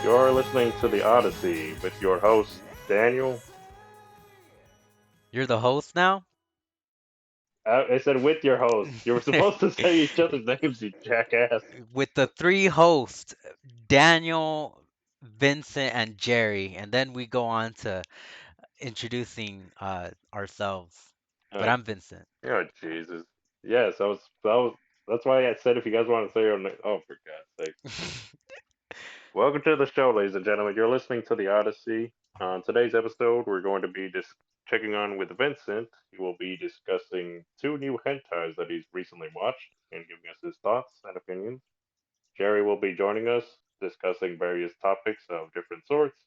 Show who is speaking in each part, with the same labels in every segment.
Speaker 1: You're listening to the Odyssey with your host, Daniel.
Speaker 2: You're the host now?
Speaker 1: I said with your host. You were supposed to say each other's names, you jackass.
Speaker 2: With the three hosts, Daniel, Vincent, and Jerry, and then we go on to introducing ourselves. But
Speaker 1: Oh,
Speaker 2: I'm Vincent.
Speaker 1: oh Jesus. Yes, that's why I said if you guys want to say your name. Oh, for God's sake. Welcome to the show, ladies and gentlemen. You're listening to the Odyssey. On today's episode, we're going to be just checking on with Vincent. He will be discussing two new hentais that he's recently watched and giving us his thoughts and opinions. Jerry will be joining us, discussing various topics of different sorts.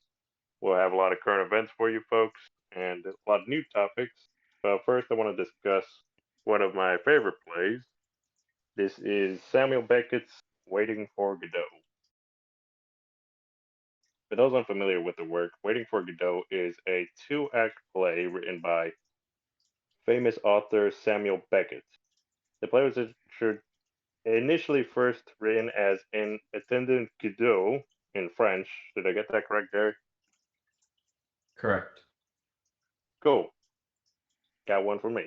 Speaker 1: We'll have a lot of current events for you folks and a lot of new topics. But first, I want to discuss one of my favorite plays. This is Samuel Beckett's Waiting for Godot. For those unfamiliar with the work, Waiting for Godot is a two-act play written by famous author Samuel Beckett. The play was initially first written as an attendant Godot in French. Did I get that correct, Jerry?
Speaker 3: Correct.
Speaker 1: Cool. Got one for me.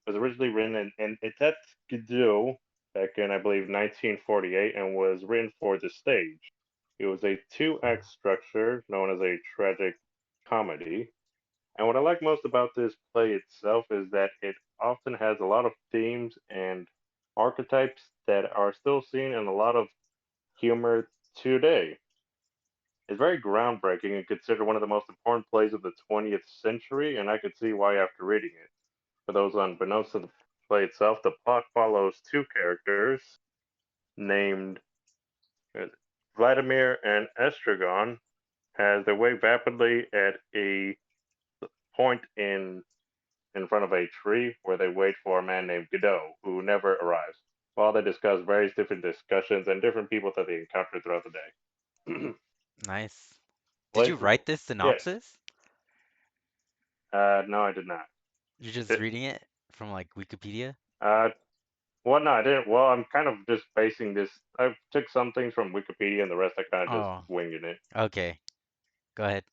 Speaker 1: It was originally written in Etet Godot back in, I believe, 1948 and was written for the stage. It was a two-act structure known as a tragic comedy. And what I like most about this play itself is that it often has a lot of themes and archetypes that are still seen in a lot of humor today. It's very groundbreaking and considered one of the most important plays of the 20th century, and I could see why after reading it. For those unbeknownst to the play itself, the plot follows two characters named uh, Vladimir and Estragon as they wait rapidly at a point in front of a tree where they wait for a man named Godot, who never arrives, while they discuss various different discussions and different people that they encounter throughout the day.
Speaker 2: Nice. Did you
Speaker 1: Plays,
Speaker 2: write this
Speaker 1: yes.
Speaker 2: synopsis?
Speaker 1: No, I did not.
Speaker 2: You're just
Speaker 1: It,
Speaker 2: reading it from like Wikipedia?
Speaker 1: uh, well, no, I didn't. Well, I'm kind of just basing this. I took some things from Wikipedia, and the rest I kind of just
Speaker 2: Oh,
Speaker 1: winging it.
Speaker 2: okay. Go ahead.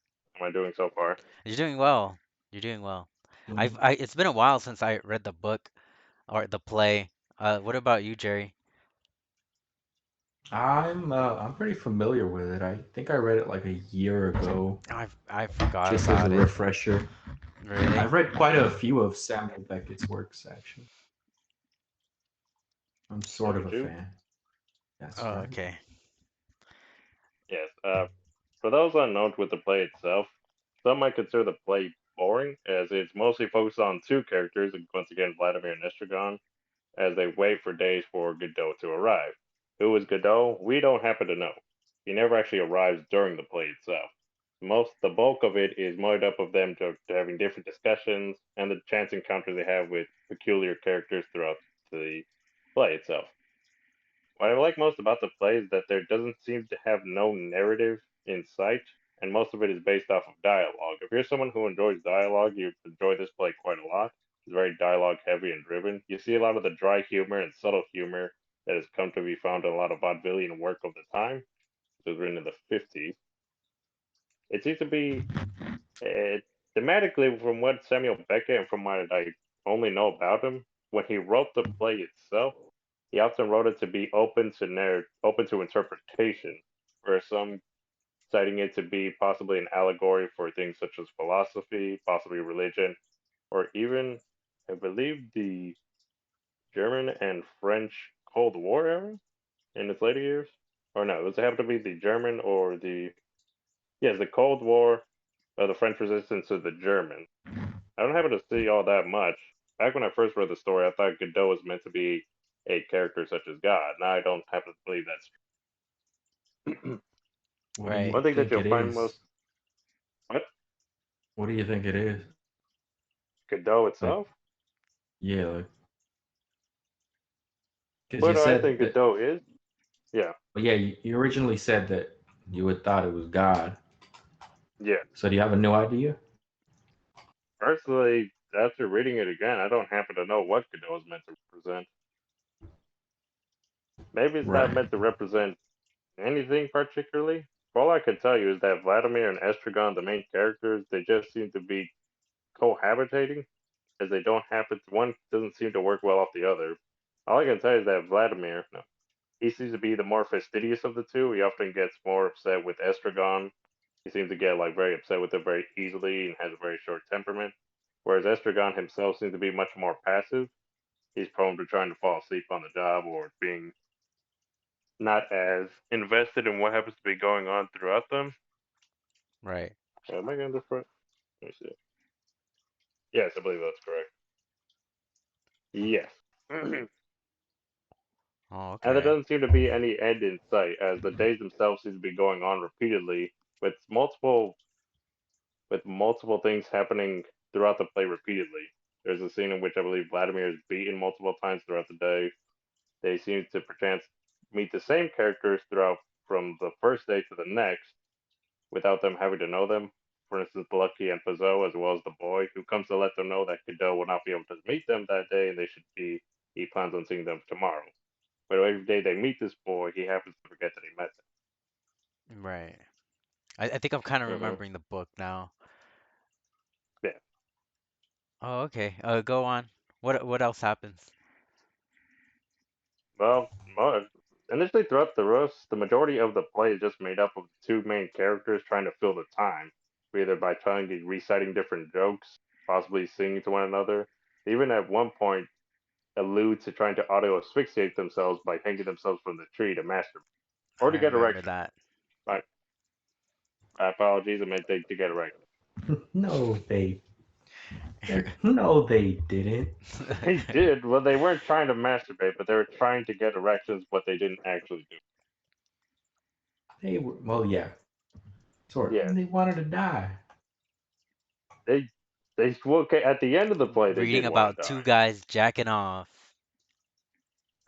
Speaker 1: Am I doing so far?
Speaker 2: You're doing well. You're doing well.
Speaker 3: Mhm.
Speaker 2: It's been a while since I read the book or the play. What about you, Jerry?
Speaker 3: I'm pretty familiar with it. I think I read it like a year ago,
Speaker 2: I forgot
Speaker 3: just as a
Speaker 2: about it.
Speaker 3: refresher.
Speaker 2: Really?
Speaker 3: I've read quite a few of Samuel Beckett's works, actually. I'm sort of a
Speaker 1: Haven't you?
Speaker 3: fan. That's
Speaker 2: Oh,
Speaker 3: right.
Speaker 2: okay.
Speaker 1: Yes. For those unknown with the play itself, some might consider the play boring, as it's mostly focused on two characters, once again, Vladimir and Estragon, as they wait for days for Godot to arrive. Who is Godot? We don't happen to know. He never actually arrives during the play itself. The bulk of it is made up of them to having different discussions and the chance encounters they have with peculiar characters throughout the play itself. What I like most about the play is that there doesn't seem to have no narrative in sight, and most of it is based off of dialogue. If you're someone who enjoys dialogue, you enjoy this play quite a lot. It's very dialogue heavy and driven. You see a lot of the dry humor and subtle humor that has come to be found in a lot of vaudevillian work of the time, which was written in the 50s. It seems to be uh, thematically, from what Samuel Beckett and from what I only know about him, when he wrote the play itself, he often wrote it to be open to interpretation, where some citing it to be possibly an allegory for things such as philosophy, possibly religion, or even, I believe, the German and French Cold War era in its later years. Or no, it have to be the German or the yes, the Cold War or the French resistance to the German. I don't happen to see all that much. Back when I first read the story, I thought Godot was meant to be a character such as God. Now I don't happen to believe that's true.
Speaker 3: What do
Speaker 2: Right.
Speaker 3: you
Speaker 1: One thing that
Speaker 3: think
Speaker 1: you'll
Speaker 3: it
Speaker 1: find
Speaker 3: is?
Speaker 1: most what
Speaker 3: What do you think it is?
Speaker 1: Godot
Speaker 3: Like,
Speaker 1: itself.
Speaker 3: yeah, like, because
Speaker 1: What
Speaker 3: you
Speaker 1: do I
Speaker 3: said
Speaker 1: think
Speaker 3: that.
Speaker 1: Godot is? Yeah,
Speaker 3: But yeah, you originally said that you had thought it was God.
Speaker 1: yeah.
Speaker 3: So do you have a new idea?
Speaker 1: Personally, after reading it again, I don't happen to know what Godot is meant to represent. Maybe it's not
Speaker 3: Right.
Speaker 1: meant to represent anything particularly. All I could tell you is that Vladimir and Estragon, the main characters, they just seem to be cohabitating, as they don't happen. One doesn't seem to work well off the other. All I can tell you is that Vladimir, no, he seems to be the more fastidious of the two. He often gets more upset with Estragon. He seems to get like very upset with her very easily and has a very short temperament. Whereas Estragon himself seems to be much more passive. He's prone to trying to fall asleep on the job or being not as invested in what happens to be going on throughout them.
Speaker 2: Right.
Speaker 1: Am I getting this right? Let me see. Yes, I believe that's correct. Yes. And
Speaker 2: Oh,
Speaker 1: there
Speaker 2: okay.
Speaker 1: doesn't seem to be any end in sight, as the days themselves seem to be going on repeatedly with multiple things happening throughout the play repeatedly. There's a scene in which I believe Vladimir is beaten multiple times throughout the day. They seem to perchance meet the same characters throughout from the first day to the next without them having to know them. For instance, Lucky and Pizzo, as well as the boy, who comes to let them know that Godot will not be able to meet them that day and they should be, he plans on seeing them tomorrow. But every day they meet this boy, he happens to forget that he met
Speaker 2: Right. I think I'm kind of
Speaker 1: them.
Speaker 2: remembering the book now.
Speaker 1: Yeah.
Speaker 2: Oh, okay. Go on. What else happens?
Speaker 1: Well, initially throughout the majority of the play is just made up of two main characters trying to fill the time, either by trying to reciting different jokes, possibly singing to one another. They even at one point allude to trying to auto asphyxiate themselves by hanging themselves from the tree to masturbate or to
Speaker 2: I
Speaker 1: get
Speaker 2: remember
Speaker 1: erections.
Speaker 2: that.
Speaker 1: My, my apologies, I meant to get erections.
Speaker 3: No, no, they didn't.
Speaker 1: They did. Well, they weren't trying to masturbate, but they were trying to get erections, but they didn't actually do.
Speaker 3: They were, well, yeah, sort.
Speaker 1: Yeah,
Speaker 3: They wanted to die.
Speaker 1: they well, okay. At the end of the play, they
Speaker 2: Reading
Speaker 1: did want
Speaker 2: about
Speaker 1: to
Speaker 2: two
Speaker 1: die.
Speaker 2: guys jacking off.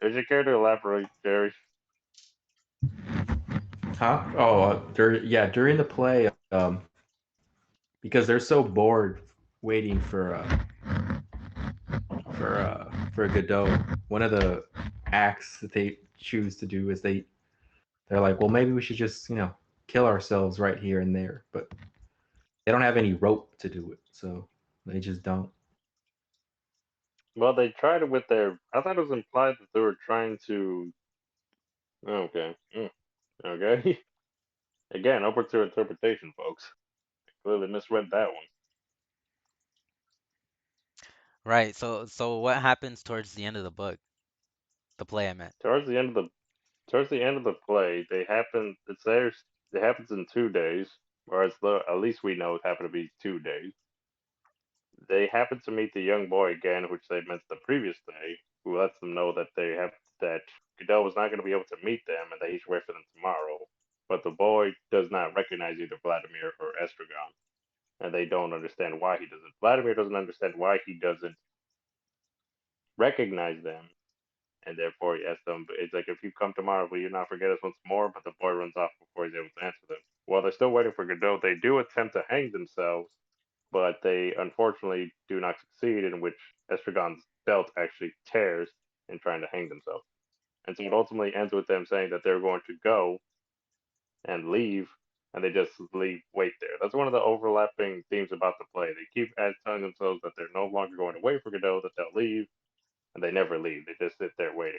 Speaker 1: Does you care to elaborate, Jerry?
Speaker 3: Huh? Oh, yeah, during the play, because they're so bored waiting for Godot. One of the acts that they choose to do is they're like, well, maybe we should just kill ourselves right here and there, but they don't have any rope to do it, so they just don't.
Speaker 1: Well, they tried it with their. I thought it was implied that they were trying to. Okay. Okay. Again, open to interpretation, folks. Clearly misread that one.
Speaker 2: Right. So what happens towards the end of the book? The play I meant.
Speaker 1: Towards the end of the towards the end of the play, they happen. It's theirs. It happens in 2 days, or at least we know it happened to be 2 days. They happen to meet the young boy again, which they met the previous day, who lets them know that that Godot was not going to be able to meet them and that he should wait for them tomorrow. But the boy does not recognize either Vladimir or Estragon, and they don't understand why he doesn't. Vladimir doesn't understand why he doesn't recognize them, and therefore he asks them. It's like, if you come tomorrow, will you not forget us once more? But the boy runs off before he's able to answer them. While they're still waiting for Godot, they do attempt to hang themselves, but they unfortunately do not succeed, in which Estragon's belt actually tears in trying to hang themselves. And so it ultimately ends with them saying that they're going to go and leave, and they just wait there. That's one of the overlapping themes about the play. They keep telling themselves that they're no longer going to wait for Godot, that they'll leave, and they never leave. They just sit there waiting.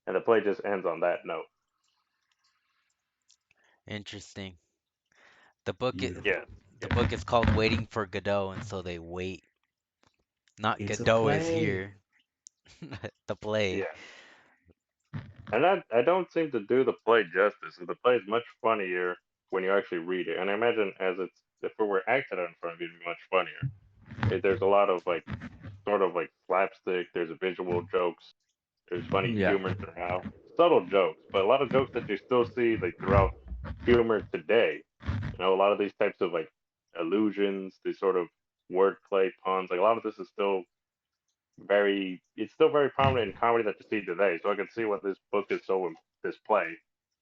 Speaker 1: And the play just ends on that note.
Speaker 2: Interesting. The book I
Speaker 3: Beautiful.
Speaker 1: Yeah,
Speaker 2: the
Speaker 1: yeah,
Speaker 2: book is called Waiting for Godot, and so they wait. Not
Speaker 3: It's a
Speaker 2: Godot is
Speaker 3: play.
Speaker 2: here. The play.
Speaker 1: yeah. And I don't seem to do the play justice. The play is much funnier when you actually read it. And I imagine as it's if it were acted out in front of you, it'd be much funnier. There's a lot of like sort of like slapstick. There's visual jokes. There's funny
Speaker 3: Yeah.
Speaker 1: humor throughout, subtle jokes, but a lot of jokes that you still see like throughout humor today. A lot of these types of like allusions, these sort of wordplay puns, like a lot of this is still it's still very prominent in comedy that you see today. So I can see what this book is this play,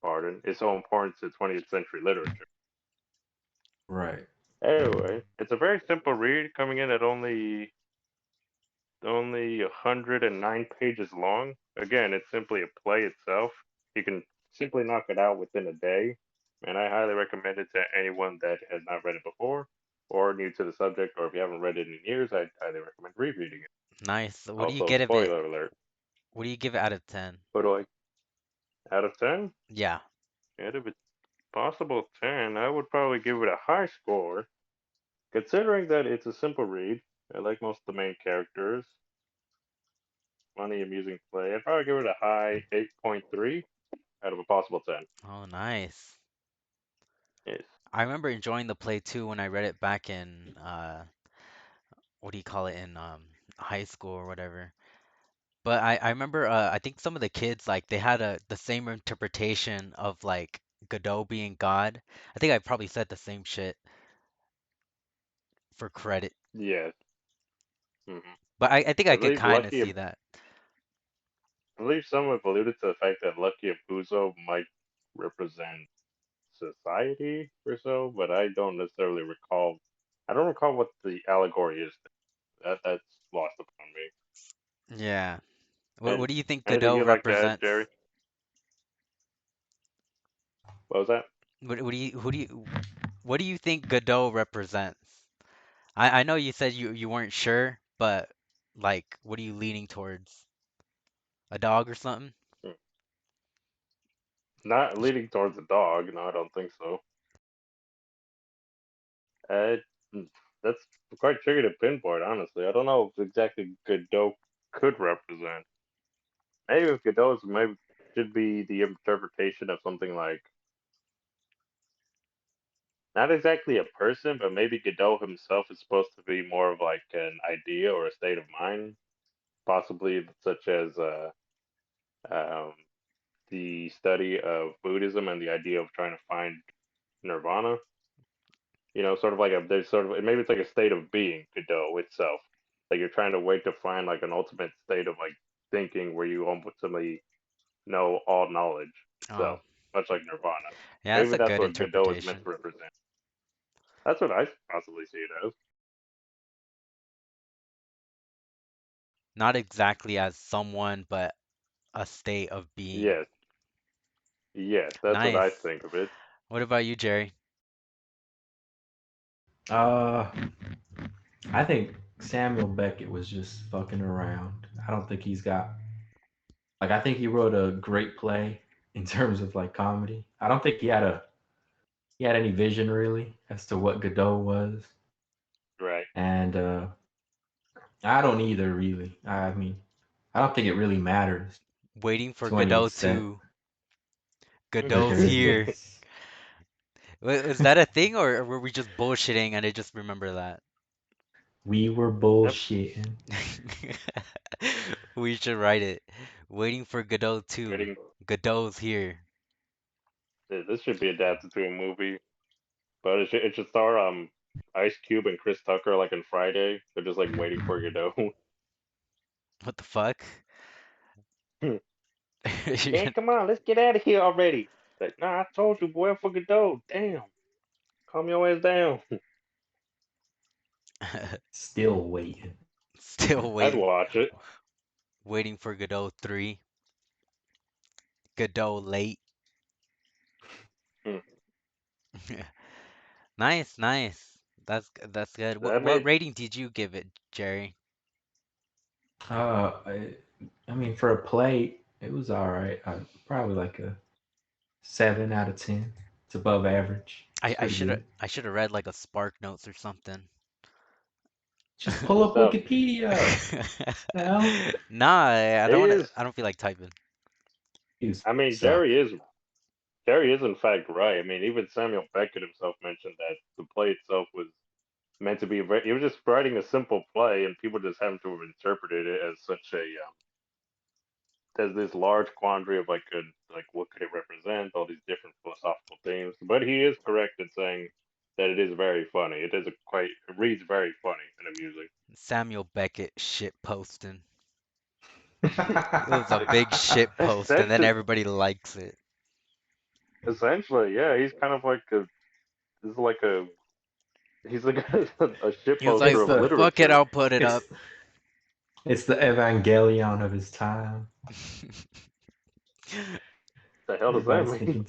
Speaker 1: pardon, is so important to 20th century literature.
Speaker 3: Right.
Speaker 1: Anyway, it's a very simple read, coming in at only 109 pages long. Again, it's simply a play itself. You can simply knock it out within a day. And I highly recommend it to anyone that has not read it before or new to the subject, or if you haven't read it in years, I highly recommend rereading it.
Speaker 2: Nice. What do you
Speaker 1: Also,
Speaker 2: get of it?
Speaker 1: spoiler alert.
Speaker 2: What do you give it out of 10?
Speaker 1: What do I out of 10?
Speaker 2: Yeah.
Speaker 1: Out of a possible 10, I would probably give it a high score, considering that it's a simple read. I like most of the main characters. Funny, amusing play. I'd probably give it a high 8.3 out of a possible 10.
Speaker 2: Oh, nice.
Speaker 1: Yes.
Speaker 2: I remember enjoying the play too when I read it back in what do you call it in high school or whatever. But I remember I think some of the kids like they had the same interpretation of like Godot being God. I think I probably said the same shit for credit.
Speaker 1: Yes. Hmm.
Speaker 2: But I think
Speaker 1: I
Speaker 2: I could
Speaker 1: believe
Speaker 2: kind of
Speaker 1: Lucky.
Speaker 2: see that.
Speaker 1: I believe some have alluded to the fact that Lucky Abuso might represent society or so, but I don't necessarily recall. I don't recall what the allegory is. That's lost upon me.
Speaker 2: Yeah.
Speaker 1: And
Speaker 2: What do you think
Speaker 1: anything
Speaker 2: Godot
Speaker 1: you'd like to add, Jerry?
Speaker 2: represents?
Speaker 1: What was that?
Speaker 2: What do you what do you think Godot represents? I know you said you weren't sure, but like what are you leaning towards? A dog or something?
Speaker 1: Hmm. Not leading towards a dog. No, I don't think so. Uh, mm, that's quite tricky to pinpoint, honestly. I don't know if exactly Godot could represent. Maybe if Godot's maybe should be the interpretation of something like not exactly a person, but maybe Godot himself is supposed to be more of like an idea or a state of mind, possibly such as um, the study of Buddhism and the idea of trying to find nirvana. Sort of like there's sort of maybe it's like a state of being, Godot itself. Like you're trying to wait to find like an ultimate state of like thinking where you ultimately know all knowledge
Speaker 2: Oh,
Speaker 1: itself, much like nirvana.
Speaker 2: yeah, that's
Speaker 1: Maybe
Speaker 2: a
Speaker 1: that's
Speaker 2: good
Speaker 1: what Godot is meant
Speaker 2: interpretation.
Speaker 1: to represent. That's what I possibly see it as.
Speaker 2: Not exactly as someone, but a state of being.
Speaker 1: Yes, yes, that's what I
Speaker 2: Nice.
Speaker 1: think of it.
Speaker 2: What about you, Jerry?
Speaker 3: Uh, I think Samuel Beckett was just fucking around. I don't think he's got like I think he wrote a great play in terms of like comedy. I don't think he had any vision really as to what Godot was,
Speaker 1: Right.
Speaker 3: and I don't either really. I mean, I don't think it really matters
Speaker 2: Waiting for
Speaker 3: to any
Speaker 2: Godot
Speaker 3: extent.
Speaker 2: 2.
Speaker 3: But
Speaker 2: Godot's
Speaker 3: there
Speaker 2: here.
Speaker 3: is
Speaker 2: Is that a thing or were we just bullshitting and I just remember that?
Speaker 3: we were
Speaker 1: Yep.
Speaker 3: bullshitting.
Speaker 2: We should write it. Waiting for Godot 2.
Speaker 1: Waiting.
Speaker 2: Godot's here.
Speaker 1: This should be adapted to a movie, but it should star Ice Cube and Chris Tucker like in Friday. They're just like waiting for Godot.
Speaker 2: What the fuck? You're
Speaker 1: Man, come on, let's get out of here already. Like, nah, I told you, boy, for Godot. Damn, calm your ass down.
Speaker 2: gonna
Speaker 3: Still waiting.
Speaker 2: still
Speaker 1: I'd
Speaker 2: waiting,
Speaker 1: watch it.
Speaker 2: waiting for Godot 3. Godot late.
Speaker 1: Hmm.
Speaker 2: Nice, nice. That's good.
Speaker 1: That
Speaker 2: What
Speaker 1: made
Speaker 2: rating did you give it, Jerry?
Speaker 3: I mean, for a play, it was all right. Probably like a 7 out of 10. It's above average. It's
Speaker 2: I
Speaker 3: pretty good.
Speaker 2: I should have read like a Spark Notes or something.
Speaker 3: Just
Speaker 1: good
Speaker 3: pull up
Speaker 1: stuff.
Speaker 3: Wikipedia. Now,
Speaker 2: Nah, I
Speaker 1: It
Speaker 2: don't wanna,
Speaker 1: is.
Speaker 2: I don't feel like typing.
Speaker 1: I mean,
Speaker 3: suck.
Speaker 1: Jerry is in fact right. I mean, even Samuel Beckett himself mentioned that the play itself was meant to be. He was just writing a simple play, and people just happened to have interpreted it as such a as this large quandary of like what could it represent? All these different philosophical themes. But he is correct in saying that it is very funny. It reads very funny and amusing.
Speaker 2: Samuel Beckett shit posting. It was a big shit post, and then
Speaker 1: Essentially,
Speaker 2: everybody likes it.
Speaker 1: essentially, yeah, he's kind of like this is like a he's like a shit
Speaker 2: He was like,
Speaker 1: poster
Speaker 3: it's
Speaker 1: of
Speaker 3: the
Speaker 2: "Fuck it,
Speaker 1: literature.
Speaker 2: I'll put it up."
Speaker 3: it's it's the Evangelion of his time.
Speaker 1: The hell does that
Speaker 3: Everybody's
Speaker 1: mean?
Speaker 3: thinking,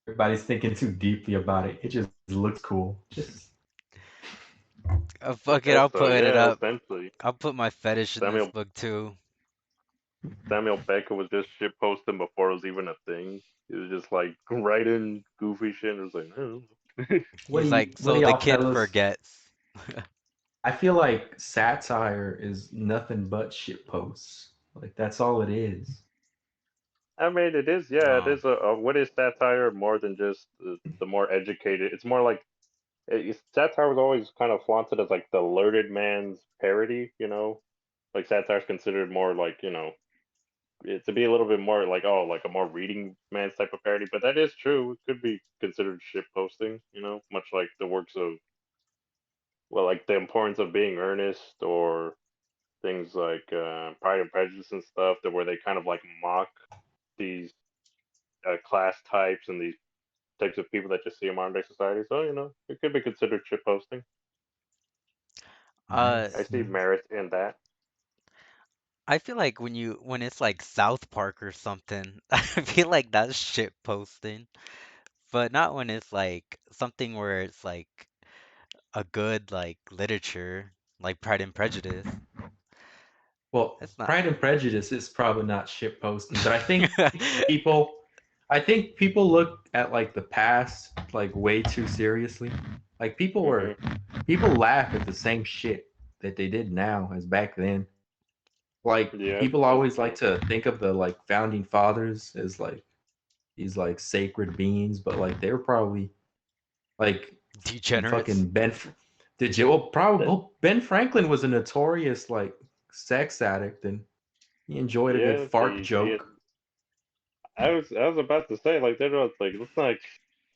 Speaker 3: everybody's thinking too deeply about it. It just looks cool. Just
Speaker 2: Fuck it,
Speaker 1: Guess
Speaker 2: I'll
Speaker 1: so.
Speaker 2: put it
Speaker 1: Yeah,
Speaker 2: up.
Speaker 1: essentially.
Speaker 2: I'll put my fetish in this
Speaker 1: Samuel
Speaker 2: book too.
Speaker 1: Samuel Beckett was just shit posting before it was even a thing. He was just like writing goofy shit. It was like, oh.
Speaker 2: He's like,
Speaker 3: what do
Speaker 2: so the
Speaker 3: y'all
Speaker 2: kid
Speaker 3: fellas?
Speaker 2: forgets.
Speaker 3: I feel like satire is nothing but shit posts. Like that's all it is.
Speaker 1: I mean, it is. Yeah, it
Speaker 2: Oh,
Speaker 1: is a what is satire more than just the more educated? It's more like satire was always kind of flaunted as like the learned man's parody. Like satire is considered more like to be a little bit more like like a more reading man's type of parody. But that is true. It could be considered shit posting. Much like the works of like the importance of being earnest or things like Pride and Prejudice and stuff, that where they kind of like mock these class types and these types of people that you see in modern day society. So it could be considered shit posting.
Speaker 2: uh,
Speaker 1: I
Speaker 3: Nice,
Speaker 1: see
Speaker 3: nice.
Speaker 1: merit in that.
Speaker 2: I feel like when it's like South Park or something, I feel like that's shit posting. But not when it's like something where it's like a good like literature, like Pride and Prejudice.
Speaker 3: Well,
Speaker 2: It's not.
Speaker 3: Pride and Prejudice is probably not shit posting, but people, I think people look at like the past like way too seriously. Like
Speaker 1: Hmm.
Speaker 3: people laugh at the same shit that they did now as back then. Like
Speaker 1: Yeah,
Speaker 3: people
Speaker 1: that's
Speaker 3: always like
Speaker 1: true.
Speaker 3: to think of the like founding fathers as like these like sacred beings, but like they were probably like
Speaker 2: Degenerates.
Speaker 3: fucking did you well, probably
Speaker 1: That,
Speaker 3: well, Ben Franklin was a notorious like sex addict and he enjoyed a good
Speaker 1: yeah,
Speaker 3: fart
Speaker 1: he.
Speaker 3: joke.
Speaker 1: I was about to say like they're not like let's not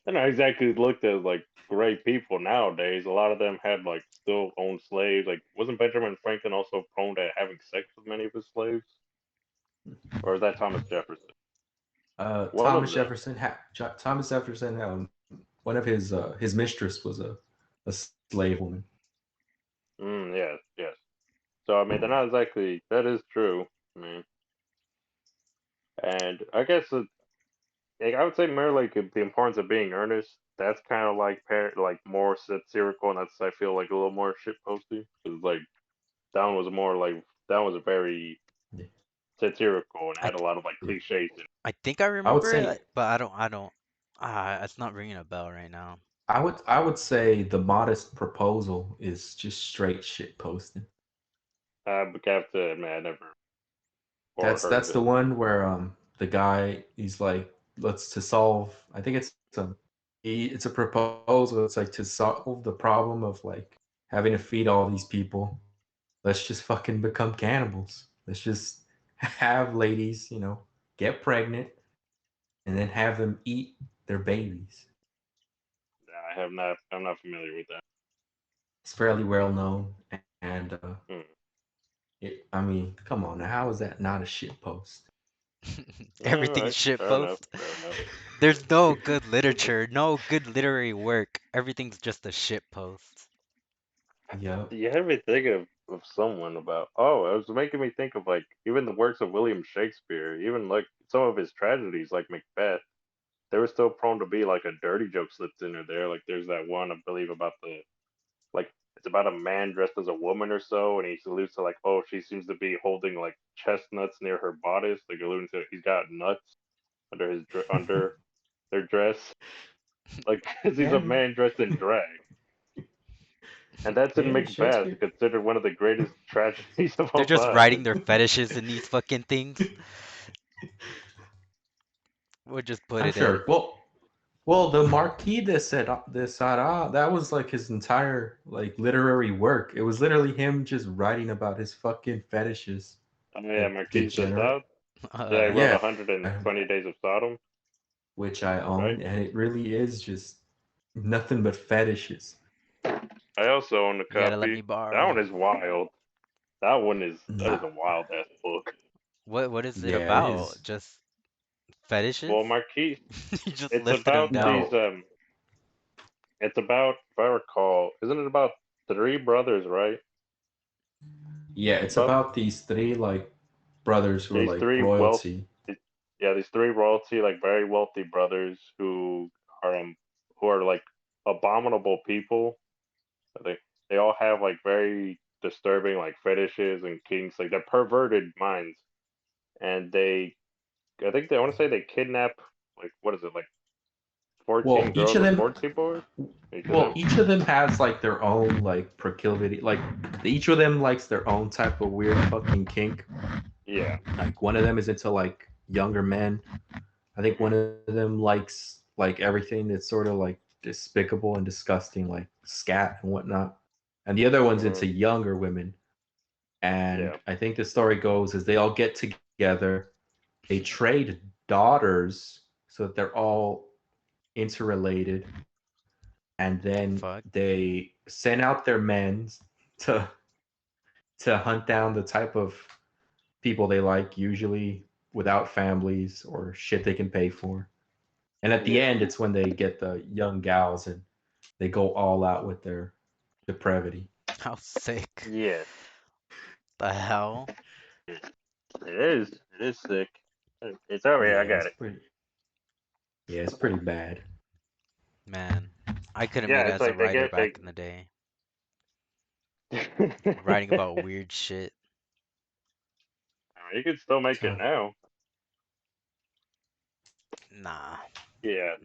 Speaker 1: they're not exactly looked as like great people nowadays. A lot of them had like still owned slaves. Like wasn't Benjamin Franklin also prone to having sex with many of his slaves, or is that Thomas Jefferson? One of them.
Speaker 3: Thomas Jefferson, one of his mistress was a slave woman.
Speaker 1: Yes, yes. So I mean, they're not exactly. That is true. I mean, and I guess like, I would say more like the importance of being earnest. That's kind of like like more satirical, and that's I feel like a little more shit posty because like that one was more like that was very
Speaker 3: Yeah,
Speaker 1: satirical and
Speaker 2: I
Speaker 1: had a lot of like
Speaker 3: yeah.
Speaker 1: cliches.
Speaker 2: I think I
Speaker 3: I would
Speaker 2: remember
Speaker 3: say
Speaker 2: it, but I don't. Ah, it's not ringing a bell right now.
Speaker 3: I would say the modest proposal is just straight shit posting.
Speaker 1: But I have to admit, I never or heard of
Speaker 3: That's
Speaker 1: it.
Speaker 3: the one where the guy he's like let's to solve I think it's a proposal. It's like to solve the problem of like having to feed all these people. Let's just fucking become cannibals. Let's just have ladies, get pregnant and then have them eat their babies.
Speaker 1: I have not. I'm not familiar with that.
Speaker 3: It's fairly well known, and
Speaker 1: Hmm.
Speaker 3: I mean, come on, now, how is that not a shit post?
Speaker 1: All
Speaker 2: Everything's
Speaker 1: right,
Speaker 2: shit
Speaker 1: fair enough.
Speaker 2: post.
Speaker 1: Fair enough.
Speaker 2: There's no good literature, no good literary work. Everything's just a shit post.
Speaker 3: Yep.
Speaker 1: You had me think of someone about. Oh, it was making me think of like even the works of William Shakespeare, even like some of his tragedies, like Macbeth. They were still prone to be like a dirty joke slipped in there. Like there's that one I believe about the like it's about a man dressed as a woman or so, and he alludes to like, oh, she seems to be holding like chestnuts near her bodice, like alluding to he's got nuts under under their dress, like 'cause he's a
Speaker 3: Yeah,
Speaker 1: man dressed in drag, and that's in
Speaker 3: yeah,
Speaker 1: Macbeth,
Speaker 3: Shakespeare.
Speaker 1: considered one of the greatest tragedies of
Speaker 2: They're
Speaker 1: all
Speaker 2: just
Speaker 1: time.
Speaker 2: writing their fetishes in these fucking things. We'll just put
Speaker 3: I'm
Speaker 2: it in.
Speaker 3: sure. Well, the Marquis de Sade, that was like his entire like literary work. It was literally him just writing about his fucking fetishes.
Speaker 1: Oh yeah,
Speaker 3: Like
Speaker 1: Marquise de
Speaker 3: degenerate.
Speaker 1: Sade. Yeah, he wrote
Speaker 2: Yeah.
Speaker 3: Yeah,
Speaker 1: 120 Days of Sodom,
Speaker 3: which I
Speaker 1: right?
Speaker 3: own, and it really is just nothing but fetishes.
Speaker 1: I also own a
Speaker 2: You gotta let
Speaker 1: copy.
Speaker 2: me
Speaker 1: That
Speaker 2: borrow.
Speaker 1: one is wild. That is
Speaker 3: Nah,
Speaker 1: a wild ass book.
Speaker 2: What is it
Speaker 3: yeah, it
Speaker 2: about?
Speaker 3: is.
Speaker 2: Just fetishes?
Speaker 1: Well, Marquise,
Speaker 2: You just
Speaker 1: it's
Speaker 2: listed them
Speaker 1: about
Speaker 2: down.
Speaker 1: these
Speaker 3: No,
Speaker 1: it's about if I recall, isn't it about three brothers, right?
Speaker 3: yeah, it's
Speaker 1: About
Speaker 3: about these three like brothers who are
Speaker 1: these
Speaker 3: like
Speaker 1: three wealth
Speaker 3: royalty.
Speaker 1: yeah, these three royalty, like very wealthy brothers are who are like abominable people. They they all have like very disturbing like fetishes and kinks, like they're perverted minds, and I think they want to say they kidnap like what is it like
Speaker 3: Well,
Speaker 1: 14
Speaker 3: each
Speaker 1: girls
Speaker 3: of
Speaker 1: or
Speaker 3: them
Speaker 1: 14 boys? Each of
Speaker 3: well,
Speaker 1: them.
Speaker 3: each of them has like their own like proclivity. Like each of them likes their own type of weird fucking kink.
Speaker 1: Yeah.
Speaker 3: Like one of them is into like younger men. I think one
Speaker 1: Hmm.
Speaker 3: of them likes like everything that's sort of like despicable and disgusting, like scat and whatnot. And the other one's
Speaker 1: Hmm.
Speaker 3: into younger women. And
Speaker 1: Yeah.
Speaker 3: I think the story goes is they all get together, they trade daughters so that they're all interrelated, and
Speaker 2: The
Speaker 3: then
Speaker 2: fuck?
Speaker 3: they send out their men to hunt down the type of people they like, usually without families or shit they can pay for. And at the
Speaker 1: Yeah.
Speaker 3: end, it's when they get the young gals and they go all out with their depravity.
Speaker 2: How sick.
Speaker 1: Yeah.
Speaker 2: The hell?
Speaker 1: It is. It is sick. It's over here. I
Speaker 3: Yeah,
Speaker 1: got
Speaker 3: it's pretty. Yeah, it's pretty bad.
Speaker 2: Man, I could have
Speaker 1: Yeah,
Speaker 2: made it
Speaker 1: it's
Speaker 2: as a
Speaker 1: like
Speaker 2: writer back in the day, writing
Speaker 1: they.
Speaker 2: about weird shit.
Speaker 1: You could still make it
Speaker 3: Uh,
Speaker 1: now.
Speaker 2: Nah.
Speaker 1: Yeah,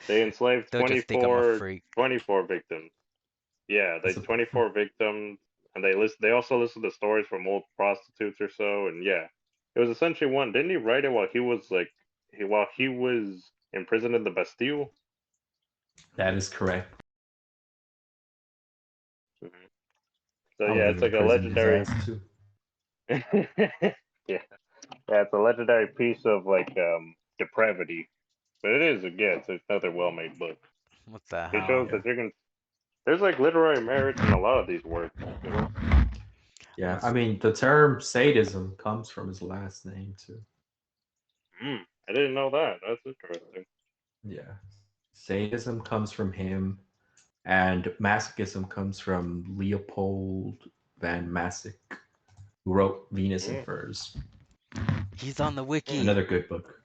Speaker 1: they enslaved
Speaker 2: They'll just think I'm a freak.
Speaker 1: 24 victims. Yeah, they
Speaker 3: that's a
Speaker 1: 24 victims, and they also listed the stories from old prostitutes or so, and yeah, it was essentially one. Didn't he write it while he was like while he was imprisoned in the Bastille?
Speaker 3: that is correct.
Speaker 1: Hmm. So
Speaker 3: I would
Speaker 1: yeah,
Speaker 3: have
Speaker 1: it's like a
Speaker 3: imprisoned his
Speaker 1: legendary.
Speaker 3: ass too.
Speaker 1: Yeah, yeah, it's a legendary piece of like depravity. But it is again, it's another well-made book.
Speaker 2: What the
Speaker 1: It
Speaker 2: hell?
Speaker 1: shows
Speaker 3: Yeah,
Speaker 1: that you can. There's like literary merit in a lot of these works, you know.
Speaker 3: yeah. I
Speaker 2: What's
Speaker 3: mean, the term sadism comes from his last name too.
Speaker 1: Mm, I didn't know that. That's interesting.
Speaker 3: Yeah, sadism comes from him, and masochism comes from Leopold van Massac, who wrote Venus and
Speaker 1: Mm,
Speaker 3: Furs.
Speaker 2: he's on the
Speaker 1: mm.
Speaker 2: wiki.
Speaker 3: Another good book.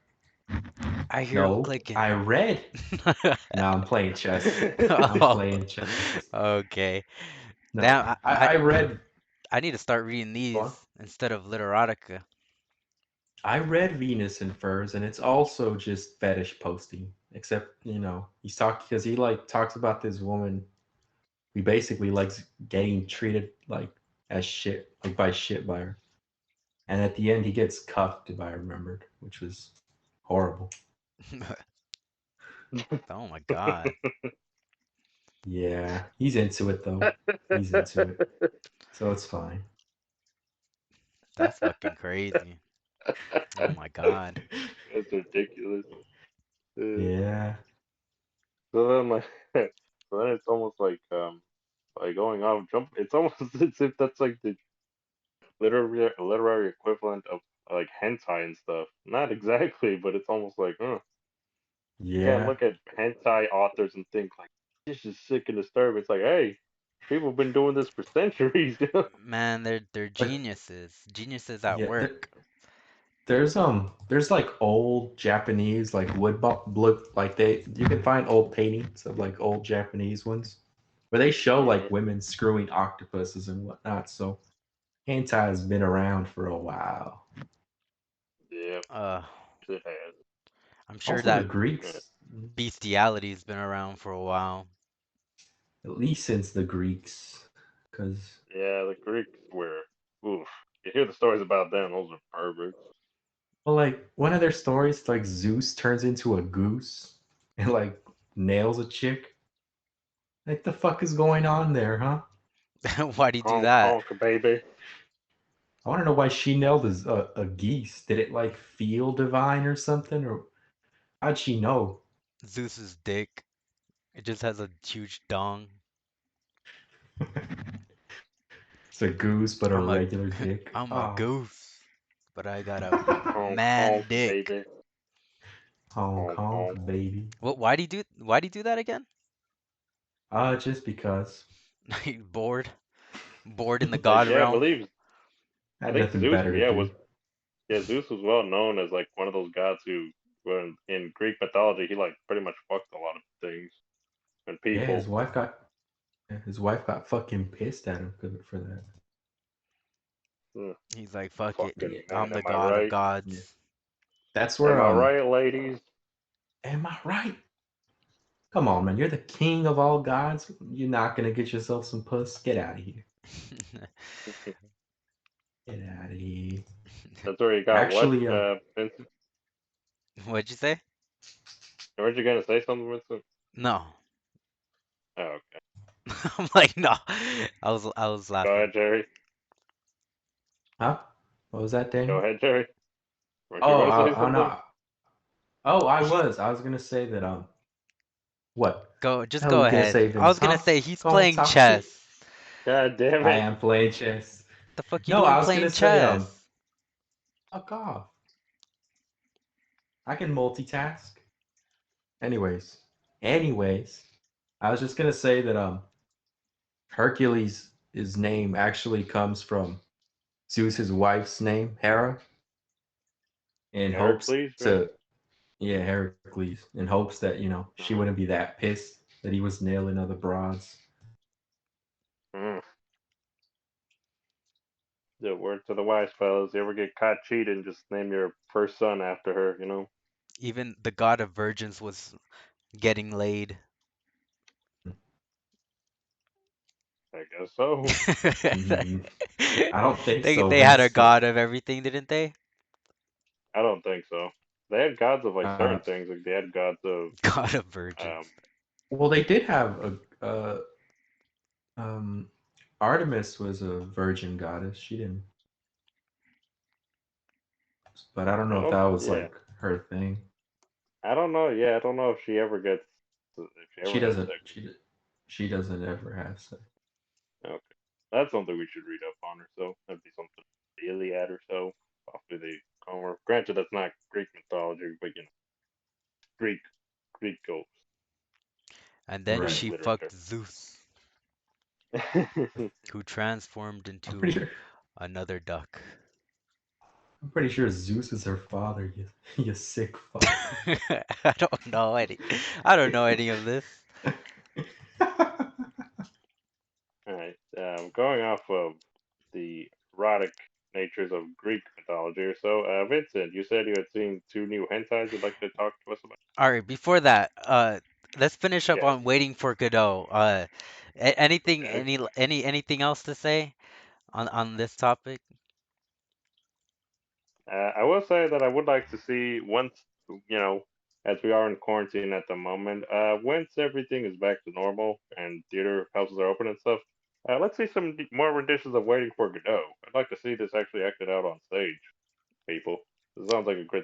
Speaker 2: I hear him
Speaker 3: No,
Speaker 2: clicking.
Speaker 3: I read. No, I'm playing chess. I'm
Speaker 2: Oh,
Speaker 3: playing chess.
Speaker 2: okay.
Speaker 3: No,
Speaker 2: Damn,
Speaker 3: I read.
Speaker 2: I need to start reading
Speaker 3: Go
Speaker 2: these
Speaker 3: on.
Speaker 2: instead of Literotica.
Speaker 3: I read Venus and Furs, and it's also just fetish posting. Except, he's talking because he like talks about this woman. He basically likes getting treated like as shit, like by shit by her. And at the end, he gets cuffed, if I remembered, which was horrible.
Speaker 2: Oh my God.
Speaker 3: Yeah, he's into it though. He's into it, so it's fine.
Speaker 2: That's fucking crazy. Oh my God.
Speaker 1: That's ridiculous. Uh,
Speaker 3: Yeah,
Speaker 1: so then, like, so then it's almost like going off jump. It's almost as if that's like the literary equivalent of like hentai and stuff. Not exactly, but it's almost like, you can't
Speaker 3: yeah.
Speaker 1: look at hentai authors and think like this is sick and disturbing. It's like, hey, people have been doing this for centuries. You know?
Speaker 2: Man, they're
Speaker 3: Like,
Speaker 2: geniuses. Geniuses at
Speaker 3: yeah.
Speaker 2: work.
Speaker 3: There's like old Japanese like look like they you can find old paintings of like old Japanese ones where they show
Speaker 1: Hmm.
Speaker 3: like women screwing octopuses and whatnot. So hentai has been around for a while.
Speaker 1: Yeah,
Speaker 2: Uh,
Speaker 1: it has.
Speaker 2: I'm sure
Speaker 3: Also, the
Speaker 2: that
Speaker 1: Yeah,
Speaker 3: Greeks,
Speaker 2: bestiality's been around for a while.
Speaker 3: at least since the Greeks, because
Speaker 1: yeah, the Greeks were. Oof. You hear the stories about them; those are perverts.
Speaker 3: well, like one of their stories, like Zeus turns into a goose and like nails a chick. Like the fuck is going on there, huh?
Speaker 2: Why'd he do
Speaker 1: Honk,
Speaker 2: that?
Speaker 1: honk, baby.
Speaker 3: I want to know why she nailed a geese. Did it like feel divine or something, or how'd she know?
Speaker 2: Zeus's dick. It just has a huge dong.
Speaker 3: It's a goose, but a
Speaker 2: I'm a
Speaker 3: regular dick.
Speaker 2: I'm a
Speaker 3: Oh,
Speaker 2: goose, but I got a
Speaker 1: Honk,
Speaker 2: man
Speaker 1: honk,
Speaker 2: dick.
Speaker 1: baby.
Speaker 3: honk
Speaker 1: Honk, honk.
Speaker 3: honk, baby.
Speaker 2: What? Why'd he do that again?
Speaker 3: Just because
Speaker 2: Bored, bored in the
Speaker 1: Like,
Speaker 2: god
Speaker 1: yeah,
Speaker 2: realm.
Speaker 1: I
Speaker 3: I had
Speaker 1: think
Speaker 3: nothing
Speaker 1: Zeus,
Speaker 3: better to
Speaker 1: yeah, was
Speaker 3: do.
Speaker 1: yeah, Zeus was well known as like one of those gods who, when in Greek mythology, he like pretty mumuch fucked a lot of things and
Speaker 3: Yeah,
Speaker 1: people.
Speaker 3: his wife got fucking pissed at him for that.
Speaker 1: Hmm,
Speaker 2: He's like, fuck it.
Speaker 3: Yeah,
Speaker 1: fucking man,
Speaker 2: I'm the
Speaker 1: am I
Speaker 2: god of
Speaker 1: right?
Speaker 3: yeah.
Speaker 2: gods.
Speaker 3: That's
Speaker 1: Am
Speaker 3: where
Speaker 1: I right, ladies?
Speaker 3: am I right? Come on, man. You're the king of all gods. You're not gonna get yourself some puss. Get out of here. Get out of here.
Speaker 1: That's where you got what,
Speaker 3: Actually,
Speaker 1: Vincent?
Speaker 2: What'd you say?
Speaker 1: Weren't you gonna say something, Vincent?
Speaker 2: No.
Speaker 1: Oh, okay.
Speaker 2: I'm like, no. I was
Speaker 1: Go
Speaker 2: laughing.
Speaker 1: ahead, Jerry.
Speaker 3: huh? What was that,
Speaker 1: Go
Speaker 3: Daniel?
Speaker 1: ahead, Jerry. Weren't you
Speaker 3: Oh,
Speaker 1: gonna say
Speaker 3: I
Speaker 1: something?
Speaker 3: know. Oh, I was. I was gonna say that. What?
Speaker 2: Just
Speaker 3: The hell are
Speaker 2: go
Speaker 3: you gonna
Speaker 2: ahead.
Speaker 3: say,
Speaker 2: I
Speaker 3: Vince?
Speaker 2: was gonna
Speaker 3: Huh?
Speaker 2: say he's
Speaker 3: Go on,
Speaker 2: playing
Speaker 3: talk shit.
Speaker 2: chess.
Speaker 1: God damn
Speaker 3: I
Speaker 1: it!
Speaker 3: am playing chess.
Speaker 2: The fuck you
Speaker 3: No,
Speaker 2: doing
Speaker 3: I was gonna
Speaker 2: playing
Speaker 3: say,
Speaker 2: chess?
Speaker 3: fuck off. I can multitask. Anyways, I was just gonna say that Hercules' his name actually comes from Zeus's wife's name, Hera, in hopes
Speaker 1: Heracles, right?
Speaker 3: to yeah, Heracles, in hopes that she
Speaker 1: Mm-hmm.
Speaker 3: wouldn't be that pissed that he was nailing other broads.
Speaker 1: Mm. The word to the wise fellows: you ever get caught cheating, just name your first son after her. You know.
Speaker 2: Even the god of virgins was getting laid.
Speaker 1: I guess so.
Speaker 3: Mm, I don't think
Speaker 2: They
Speaker 3: so,
Speaker 2: they had a
Speaker 3: Vince, but
Speaker 2: god of everything, didn't they?
Speaker 1: I don't think so. They had gods of like
Speaker 3: uh,
Speaker 1: certain things. Like they had gods of
Speaker 2: God of
Speaker 1: um.
Speaker 2: virgins.
Speaker 3: well, they did have um, Artemis was a virgin goddess. She didn't, but I don't
Speaker 1: I
Speaker 3: know if
Speaker 1: don't.
Speaker 3: that was
Speaker 1: Yeah.
Speaker 3: like her thing.
Speaker 1: I don't know. Yeah, I don't know if she ever gets. If she
Speaker 3: She
Speaker 1: ever has
Speaker 3: doesn't.
Speaker 1: sex.
Speaker 3: She doesn't ever have sex.
Speaker 1: Okay. That's something we should read up on or so. That'd be something the Iliad or so. Possibly the Homer. Granted, that's not Greek mythology, but Greek Greek ghosts,
Speaker 2: And then
Speaker 1: Greek
Speaker 3: Right.
Speaker 2: she
Speaker 1: literature.
Speaker 2: fucked Zeus,
Speaker 1: I
Speaker 2: who transformed
Speaker 3: I'm pretty
Speaker 2: into
Speaker 3: sure.
Speaker 2: another duck.
Speaker 3: I'm pretty sure Zeus is her father. You, you sick fuck.
Speaker 2: I don't know any of this.
Speaker 1: Alright. Going off of the erotic natures of Greek mythology or so, Vincent, you said you had seen two new hentais you'd like to talk to us about?
Speaker 2: All right, before that, let's finish up
Speaker 1: Yes.
Speaker 2: on waiting for Godot. Anything,
Speaker 1: Okay.
Speaker 2: anything else to say on this topic?
Speaker 1: I will say that I would like to see once, you know, as we are in quarantine at the moment, once everything is back to normal and theater houses are open and stuff, let's see some more renditions of Waiting for Godot. I'd like to see this actually acted out on stage, people. This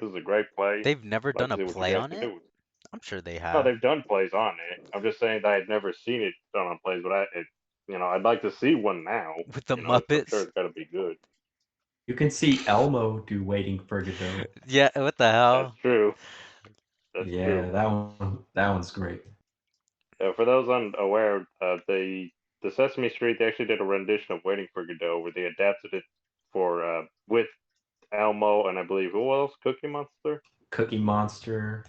Speaker 1: is a great play.
Speaker 2: They've never
Speaker 1: I'd like
Speaker 2: done
Speaker 1: to
Speaker 2: a
Speaker 1: see what you
Speaker 2: play
Speaker 1: guys
Speaker 2: on
Speaker 1: can
Speaker 2: it?
Speaker 1: do with it.
Speaker 2: I'm sure they
Speaker 1: No,
Speaker 2: have.
Speaker 1: they've done plays on it. I'm just saying that I've never seen it done on plays, but I'd like to see one now.
Speaker 2: With the
Speaker 1: I'm sure
Speaker 2: Muppets?
Speaker 1: it's got to be good.
Speaker 3: You can see Elmo do Waiting for Godot.
Speaker 2: Yeah, what the
Speaker 1: That's
Speaker 2: hell?
Speaker 1: true. That's true.
Speaker 3: Yeah, that one's great.
Speaker 1: For those unaware, the Sesame Street they actually did a rendition of Waiting for Godot where they adapted it for with Elmo and I believe who else? Cookie Monster.
Speaker 3: Cookie Monster,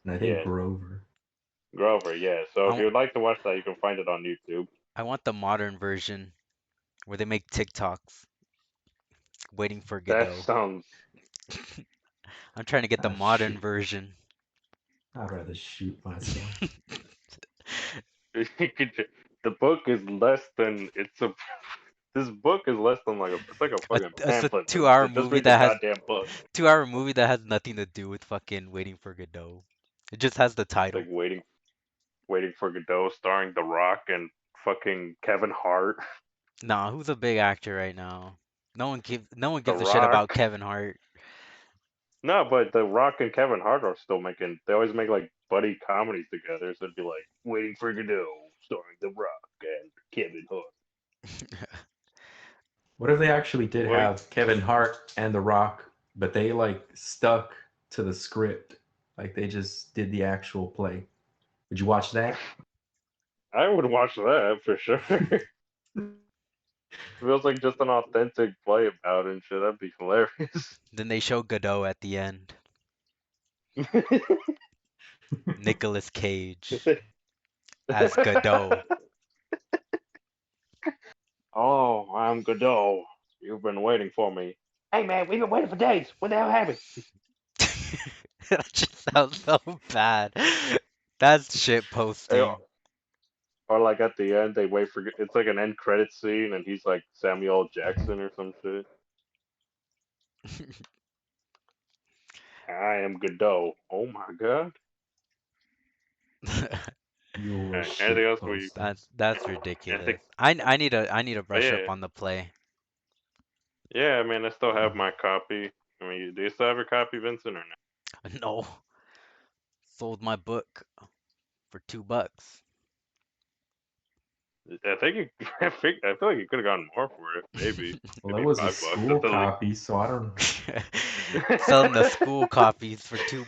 Speaker 3: and I think
Speaker 1: Yeah,
Speaker 3: Grover.
Speaker 1: Grover. Yeah. So
Speaker 2: I,
Speaker 1: if you
Speaker 2: w-
Speaker 1: would like to watch that, you can find it on YouTube.
Speaker 2: I want the modern version where they make TikToks waiting for
Speaker 1: That
Speaker 2: Godot.
Speaker 1: sounds.
Speaker 2: I'm trying to get the
Speaker 3: Ah,
Speaker 2: modern
Speaker 3: shoot.
Speaker 2: version.
Speaker 3: I'd rather shoot myself.
Speaker 1: The book is less than it's a. This book is less than it's like a fucking
Speaker 2: It's a
Speaker 1: pamphlet,
Speaker 2: two-hour
Speaker 1: Vincent. Just
Speaker 2: movie
Speaker 1: read the
Speaker 2: that has
Speaker 1: goddamn book.
Speaker 2: 2 hour movie that has nothing to do with fucking waiting for Godot. It just has the
Speaker 1: It's like
Speaker 2: title.
Speaker 1: waiting for Godot, starring The Rock and fucking Kevin Hart.
Speaker 2: Nah, who's a big actor right now? No one
Speaker 1: The
Speaker 2: gives a shit about
Speaker 1: Rock.
Speaker 2: Kevin Hart.
Speaker 1: No, but The Rock and Kevin Hart are still making. They always make like buddy comedies together. So it'd be like Waiting for Godot, starring The Rock and Kevin Hart.
Speaker 3: What if they actually did
Speaker 1: Wait,
Speaker 3: have Kevin Hart and The Rock, but they like stuck to the script? Like they just did the actual play. Would you watch that?
Speaker 1: I would watch that for sure. feels like just an authentic play about it and shit. That'd be hilarious.
Speaker 2: Then they show Godot at the end. Nicolas Cage as Godot.
Speaker 1: Oh, I'm Godot. You've been waiting for me. Hey man, we've been waiting for days. What the hell happened?
Speaker 2: That just sounds so bad. That's shit
Speaker 1: Eh,
Speaker 2: posting.
Speaker 1: Or like at the end, they wait for it's like an end credit scene, and he's like Samuel L. Jackson or some shit. I am Godot. Oh my god.
Speaker 3: Your
Speaker 1: Anything
Speaker 3: shit
Speaker 1: else we?
Speaker 3: posting.
Speaker 2: That's
Speaker 1: Anything?
Speaker 2: ridiculous. I need to
Speaker 1: Oh,
Speaker 2: brush up
Speaker 1: yeah,
Speaker 2: on the play.
Speaker 1: yeah. I mean, I still have my copy. I mean, do you still have your copy, Vincent, or
Speaker 2: No, sold my book for $2.
Speaker 1: not? I think you. I feel like you could have gotten more for it.
Speaker 3: Well, it
Speaker 1: Maybe
Speaker 3: was a
Speaker 1: $5.
Speaker 3: school
Speaker 1: That's at
Speaker 3: copy, so I don't.
Speaker 2: Selling the school copies for $2.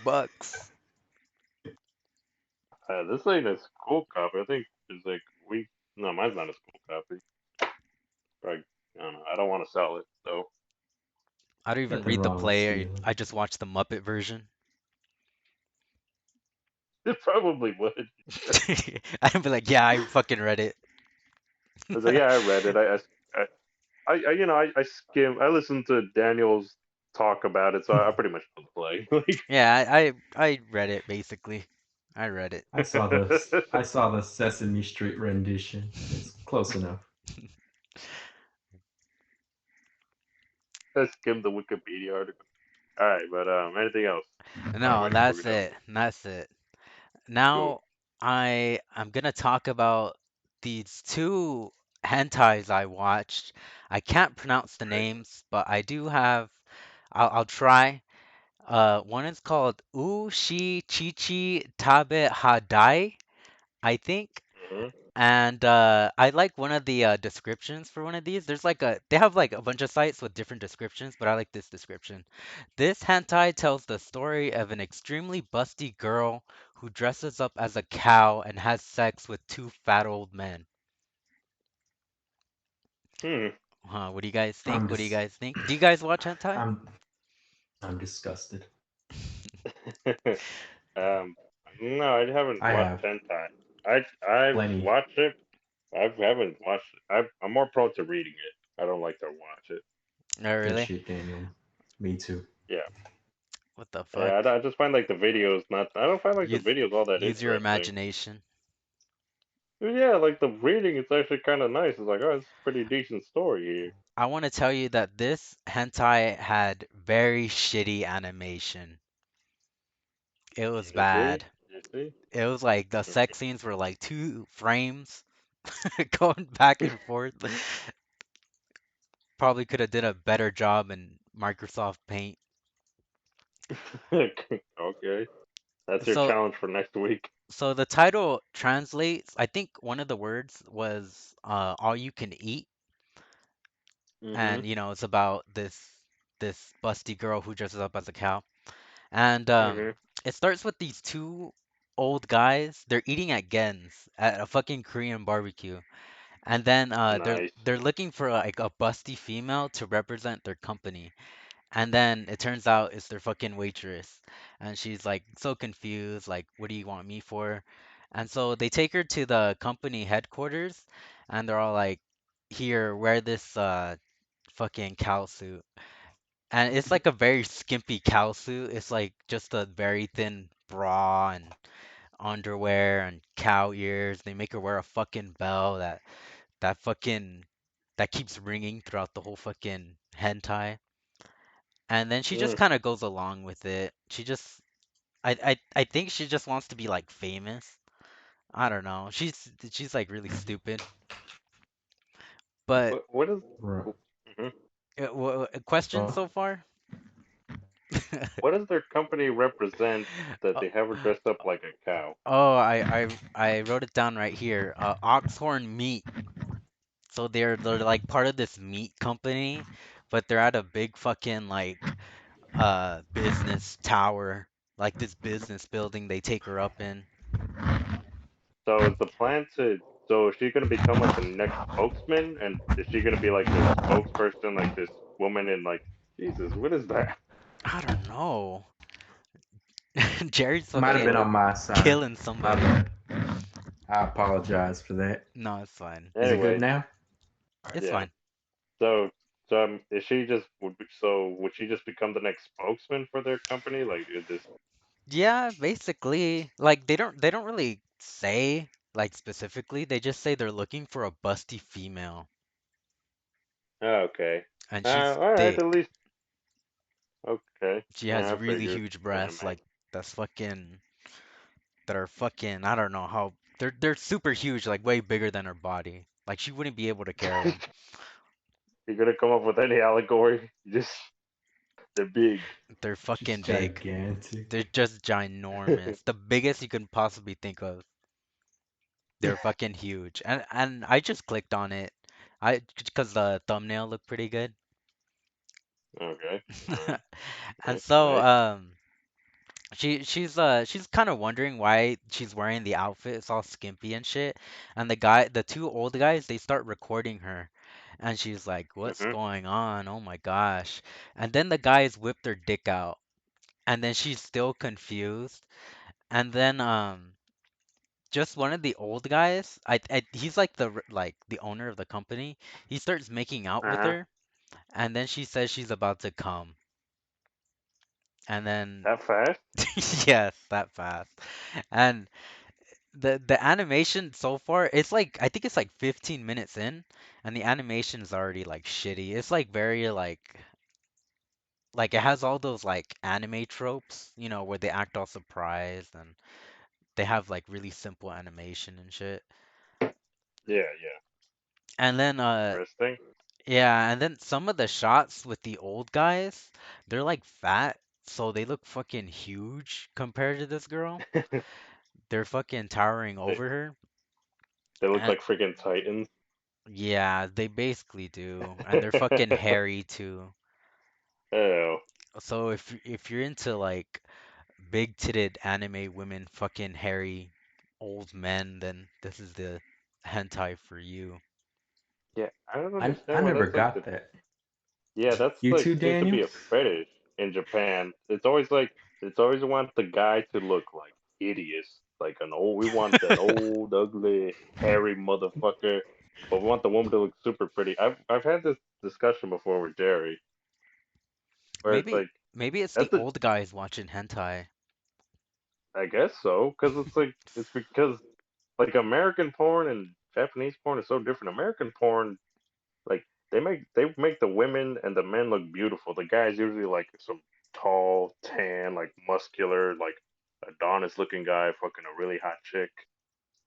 Speaker 1: This ain't a school copy. I think it's like we. No, mine's not a school copy. Like, I don't know. I don't want to sell it, so
Speaker 2: I don't even
Speaker 3: Nothing
Speaker 2: read the
Speaker 3: wrong with
Speaker 2: play.
Speaker 3: stealing.
Speaker 2: I just watch the Muppet version.
Speaker 1: it probably would.
Speaker 2: I'd be like, yeah, I fucking read it.
Speaker 1: I was like, yeah, I read it. I skim. I listened to Daniel's talk about it, so I pretty much know the play.
Speaker 2: Yeah, I read it basically. I read it.
Speaker 3: I saw the Sesame Street rendition. It's close enough.
Speaker 1: I skimmed the Wikipedia article. All right, but anything else on
Speaker 2: No,
Speaker 1: Waiting for
Speaker 2: that's
Speaker 1: Godot?
Speaker 2: it. That's it.
Speaker 1: Cool.
Speaker 2: Now I'm gonna talk about these two hentais I watched. I can't pronounce the
Speaker 1: Right.
Speaker 2: names, but I do have. I'll try. One is called Ushi Chichi Tabe Hadai, I think.
Speaker 1: Mm-hmm.
Speaker 2: And I like one of the descriptions for one of these. There's like they have like a bunch of sites with different descriptions, but I like this description. This hentai tells the story of an extremely busty girl who dresses up as a cow and has sex with two fat old men.
Speaker 1: Hmm.
Speaker 2: Huh, what do you guys
Speaker 3: I'm
Speaker 2: think? What do you
Speaker 3: just.
Speaker 2: guys think? Do you guys watch hentai?
Speaker 3: I'm. I'm disgusted.
Speaker 1: um. No, I haven't
Speaker 3: I
Speaker 1: watched
Speaker 3: have
Speaker 1: hentai. I've
Speaker 3: plenty.
Speaker 1: watched it. I haven't watched it. I'm more prone to reading it. I don't like to watch it.
Speaker 2: Oh,
Speaker 3: Good
Speaker 2: really?
Speaker 3: shit, Daniel. Me too.
Speaker 1: Yeah.
Speaker 2: What the
Speaker 1: Yeah.
Speaker 2: fuck?
Speaker 1: I just find like the videos not. I don't find like the
Speaker 2: Use
Speaker 1: videos all that
Speaker 2: use your
Speaker 1: interesting.
Speaker 2: imagination.
Speaker 1: Yeah, like the reading is actually kind of nice. It's like, oh, it's a pretty decent story here.
Speaker 2: I want to tell you that this hentai had very shitty animation. It was
Speaker 1: You see?
Speaker 2: bad.
Speaker 1: You see?
Speaker 2: It was like the sex scenes were like 2 frames going back and forth. Probably could have did a better job in Microsoft Paint.
Speaker 1: Okay. That's your
Speaker 2: So
Speaker 1: challenge for next week.
Speaker 2: so the title translates, I think one of the words was all you can eat,
Speaker 1: Mm-hmm.
Speaker 2: and it's about this busty girl who dresses up as a cow. And
Speaker 1: Mm-hmm.
Speaker 2: it starts with these two old guys. They're eating at Gen's at a fucking Korean barbecue. And then
Speaker 1: Nice.
Speaker 2: they're looking for like a busty female to represent their company. And then it turns out it's their fucking waitress. And she's like so confused, like, what do you want me for? And so they take her to the company headquarters and they're all like, here, wear this fucking cow suit. And it's like a very skimpy cow suit. It's like just a very thin bra and underwear and cow ears. They make her wear a fucking bell that fucking that keeps ringing throughout the whole fucking hentai. And then she just
Speaker 1: Mm.
Speaker 2: kind of goes along with it. She just I think she just wants to be like famous. I don't know. She's like really stupid. But
Speaker 1: What is?
Speaker 3: Right.
Speaker 1: Mm-hmm.
Speaker 2: a question
Speaker 3: Well,
Speaker 2: so far?
Speaker 1: What does their company represent that
Speaker 2: Uh,
Speaker 1: they have her dressed up like a cow?
Speaker 2: Oh, I wrote it down right here. Oxhorn Meat. So they're like part of this meat company, but they're at a big fucking like business tower, like this business building they take her up in.
Speaker 1: So is the plan to So is she gonna become like the next spokesman, and is she gonna be like this spokesperson, like this woman in like Jesus? What is that?
Speaker 2: I don't know. Jerry's
Speaker 3: Might have been
Speaker 2: fucking
Speaker 3: on my side.
Speaker 2: killing
Speaker 3: My
Speaker 2: somebody.
Speaker 3: bad. I apologize for that.
Speaker 2: No, it's fine.
Speaker 3: Is it good
Speaker 1: Anyway,
Speaker 3: now?
Speaker 2: It's
Speaker 1: yeah.
Speaker 2: fine.
Speaker 1: So is she just would she just become the next spokesman for their company? Like is this?
Speaker 2: Yeah, basically, like they don't really say like specifically. They just say they're looking for a busty female,
Speaker 1: Oh, okay.
Speaker 2: and she's
Speaker 1: All right. At
Speaker 2: thick.
Speaker 1: least okay.
Speaker 2: She has
Speaker 1: Yeah, I
Speaker 2: really
Speaker 1: figured.
Speaker 2: huge
Speaker 1: Yeah,
Speaker 2: breasts, like that's fucking that are fucking I don't know how they're super huge, like way bigger than her body. Like she wouldn't be able to carry
Speaker 1: man.
Speaker 2: them.
Speaker 1: You gonna come up with any allegory? Just they're big.
Speaker 2: They're
Speaker 3: Just
Speaker 2: fucking big.
Speaker 3: gigantic.
Speaker 2: They're just ginormous. The biggest you can possibly think of. They're fucking huge. And I just clicked on it. Because the thumbnail looked pretty good.
Speaker 1: Okay. All right.
Speaker 2: And
Speaker 1: Nice.
Speaker 2: so
Speaker 1: Nice.
Speaker 2: she's kind of wondering why she's wearing the outfit. It's all skimpy and shit. And the two old guys, they start recording her. And she's like, "What's
Speaker 1: Mhm.
Speaker 2: going on? Oh my gosh." And then the guys whip their dick out. And then she's still confused. And then just one of the old guys, he's like like the owner of the company. He starts making out
Speaker 1: Uh
Speaker 2: with
Speaker 1: huh.
Speaker 2: her, and then she says she's about to come. And then
Speaker 1: That fast?
Speaker 2: yes, that fast. And the animation so far, it's like I think it's like 15 minutes in, and the animation is already like shitty. It's like very like it has all those like anime tropes, where they act all surprised and they have like really simple animation and shit.
Speaker 1: Yeah. Yeah.
Speaker 2: And then
Speaker 1: Interesting.
Speaker 2: yeah, and then some of the shots with the old guys, they're like fat, so they look fucking huge compared to this girl. They're fucking towering
Speaker 1: they,
Speaker 2: over her.
Speaker 1: they look
Speaker 2: And
Speaker 1: like freaking titans.
Speaker 2: yeah, they basically do. And they're fucking hairy too.
Speaker 1: Oh.
Speaker 2: So if you're into like big-titted anime women, fucking hairy old men, then this is the hentai for you.
Speaker 1: Yeah. I don't
Speaker 3: I
Speaker 1: understand why
Speaker 3: never
Speaker 1: that's like
Speaker 3: got
Speaker 1: the
Speaker 3: that.
Speaker 1: yeah, that's
Speaker 3: You
Speaker 1: like
Speaker 3: too,
Speaker 1: seems to be
Speaker 3: Daniel?
Speaker 1: a fetish in Japan. It's always want the guy to look like hideous, like an old. We want that old, ugly, hairy motherfucker, but we want the woman to look super pretty. I've had this discussion before with Jerry, where it's
Speaker 2: Maybe
Speaker 1: like
Speaker 2: maybe it's the
Speaker 1: that's the
Speaker 2: old guys watching hentai.
Speaker 1: I guess so, because it's like it's because like American porn and Japanese porn is so different. American porn like they make the women and the men look beautiful. The guys usually like some tall, tan, like muscular, like Adonis looking guy fucking a really hot chick.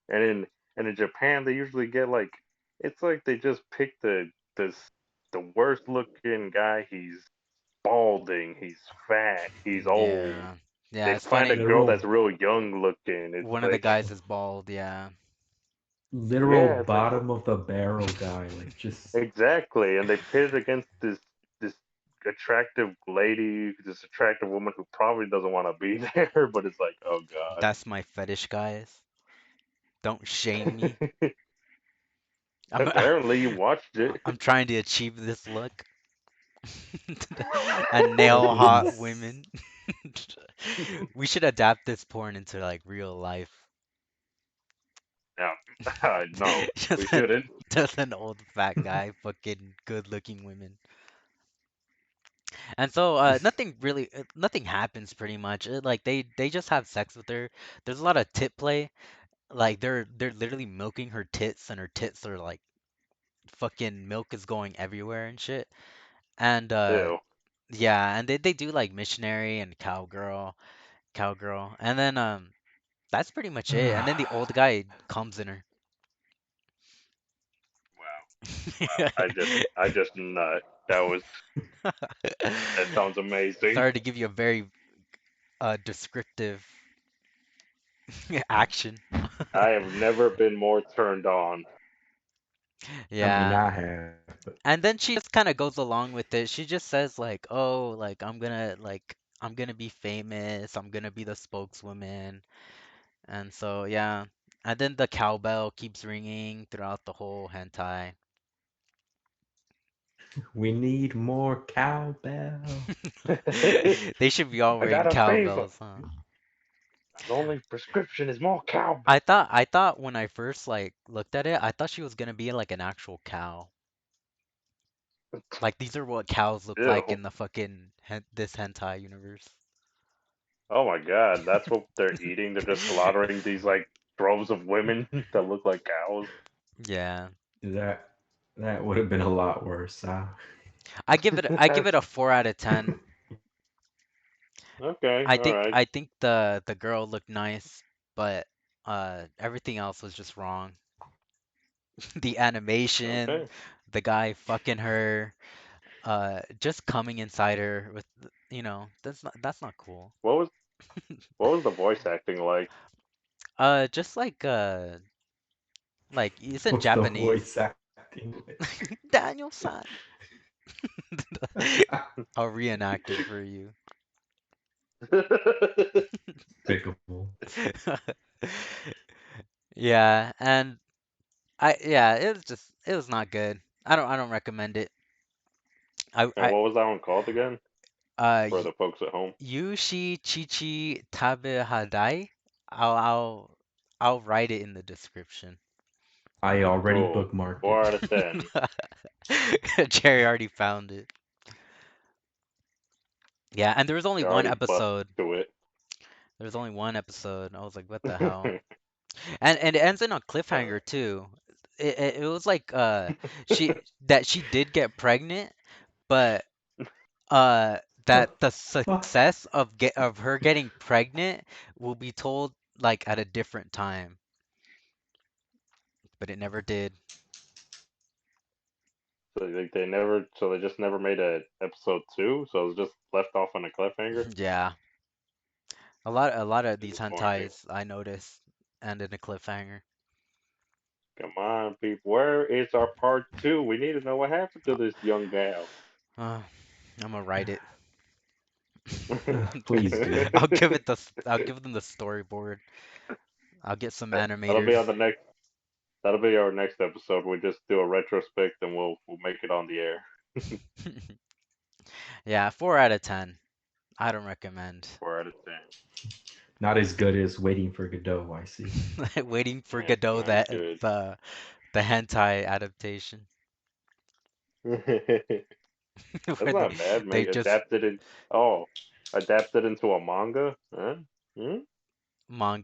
Speaker 1: And in Japan they usually get like it's like they just pick this the worst looking guy. He's balding, he's fat, he's old.
Speaker 2: Yeah. Yeah,
Speaker 1: They
Speaker 2: it's
Speaker 1: find a
Speaker 2: funny.
Speaker 1: girl that's
Speaker 3: Literal,
Speaker 1: real young looking. It's
Speaker 2: One of the
Speaker 1: like
Speaker 2: guys is bald, yeah.
Speaker 3: literal
Speaker 1: yeah, it's like
Speaker 3: bottom of the barrel guy. Like just
Speaker 1: exactly, and they pit it against this attractive lady, this attractive woman who probably doesn't want to be there, but it's like, oh
Speaker 2: That's my fetish, guys. Don't shame me.
Speaker 1: god.
Speaker 2: I'm
Speaker 1: Apparently, you watched it.
Speaker 2: I'm trying to achieve this look and nail
Speaker 3: fucking.
Speaker 2: hot women. We should adapt this porn into like real life.
Speaker 1: No, no, we
Speaker 2: Just an
Speaker 1: shouldn't.
Speaker 2: just an old fat guy, fucking good looking women. And so nothing happens pretty much. Like they just have sex with her. There's a lot of tit play. Like they're literally milking her tits and her tits are like fucking milk is going everywhere and shit. And
Speaker 1: Ew.
Speaker 2: yeah, and they do like missionary and cowgirl. And then that's pretty much it. And then the old guy comes in her.
Speaker 1: Wow, wow. I just nut. That was that sounds amazing.
Speaker 2: Sorry to give you a very descriptive action.
Speaker 1: I have never been more turned on.
Speaker 3: I mean,
Speaker 2: Yeah.
Speaker 3: I have, but
Speaker 2: And then she just kind of goes along with it. She just says like, "Oh, like I'm gonna be famous. I'm gonna be the spokeswoman." And so yeah. And then the cowbell keeps ringing throughout the whole hentai.
Speaker 3: We need more cowbell.
Speaker 2: They should be all
Speaker 1: I
Speaker 2: wearing
Speaker 1: got a fever.
Speaker 2: cowbells, huh?
Speaker 1: The only prescription is more cowbell.
Speaker 2: I thought when I first like looked at it, I thought she was gonna be like an actual cow. Like these are what cows look like
Speaker 1: Ew.
Speaker 2: in the fucking this hentai universe.
Speaker 1: Oh my god, that's what they're eating. They're just slaughtering these like droves of women that look like cows.
Speaker 2: Yeah.
Speaker 3: That that would have been a lot worse.
Speaker 2: I give it a 4 out of 10.
Speaker 1: Okay,
Speaker 2: I
Speaker 1: all
Speaker 2: think
Speaker 1: right.
Speaker 2: I think the girl looked nice, but everything else was just wrong. The animation,
Speaker 1: Okay.
Speaker 2: the guy fucking her, just coming inside her with that's not cool.
Speaker 1: What was what was the voice acting like?
Speaker 2: Just like it's in
Speaker 3: What's the
Speaker 2: Japanese.
Speaker 3: voice acting like?
Speaker 2: Daniel-san. I'll reenact it for you.
Speaker 3: Despicable.
Speaker 2: Yeah, and it was not good. I don't recommend it. I
Speaker 1: And
Speaker 2: I
Speaker 1: what was that one called again?
Speaker 2: uh
Speaker 1: For the folks at home.
Speaker 2: Yushi Chichi Tabe Hadai. I'll I'll I'll write it in the description.
Speaker 3: I already
Speaker 1: Cool.
Speaker 3: bookmarked it.
Speaker 1: 4 out of 10.
Speaker 2: Jerry already found it. Yeah, and there was only
Speaker 1: You
Speaker 2: one
Speaker 1: already bust
Speaker 2: episode.
Speaker 1: to it.
Speaker 2: There was only one episode. I was like, what the hell? And it ends in a
Speaker 1: uh,
Speaker 2: cliffhanger too. It was like she did get pregnant, but uh
Speaker 3: The
Speaker 2: that the
Speaker 3: fuck?
Speaker 2: success of her getting pregnant will be told like at a different time, but it never did.
Speaker 1: so they just never made a episode 2, so it was just left off on a cliffhanger.
Speaker 2: Yeah. A lot of these
Speaker 1: Disappointing.
Speaker 2: hentais I noticed end in a cliffhanger.
Speaker 1: Come on, people. Where is our part 2? We need to know what happened to this young gal.
Speaker 2: Uh, I'm gonna write it.
Speaker 3: Please do.
Speaker 2: I'll give them the storyboard. I'll get some
Speaker 1: That'll be
Speaker 2: animators.
Speaker 1: on the next. That'll be our next episode. We just do a retrospect and we'll make it on the air.
Speaker 2: Yeah, 4 out of 10. I don't recommend.
Speaker 1: 4 out of 10.
Speaker 3: Not as good as Waiting for Godot, I see.
Speaker 2: Waiting for
Speaker 1: Yeah,
Speaker 2: Godot
Speaker 1: not as
Speaker 2: that
Speaker 1: good.
Speaker 2: the hentai adaptation
Speaker 1: That's
Speaker 2: where
Speaker 1: not bad.
Speaker 2: they
Speaker 1: Make
Speaker 2: just
Speaker 1: adapted it. Oh, adapted into a manga. Huh? Hmm?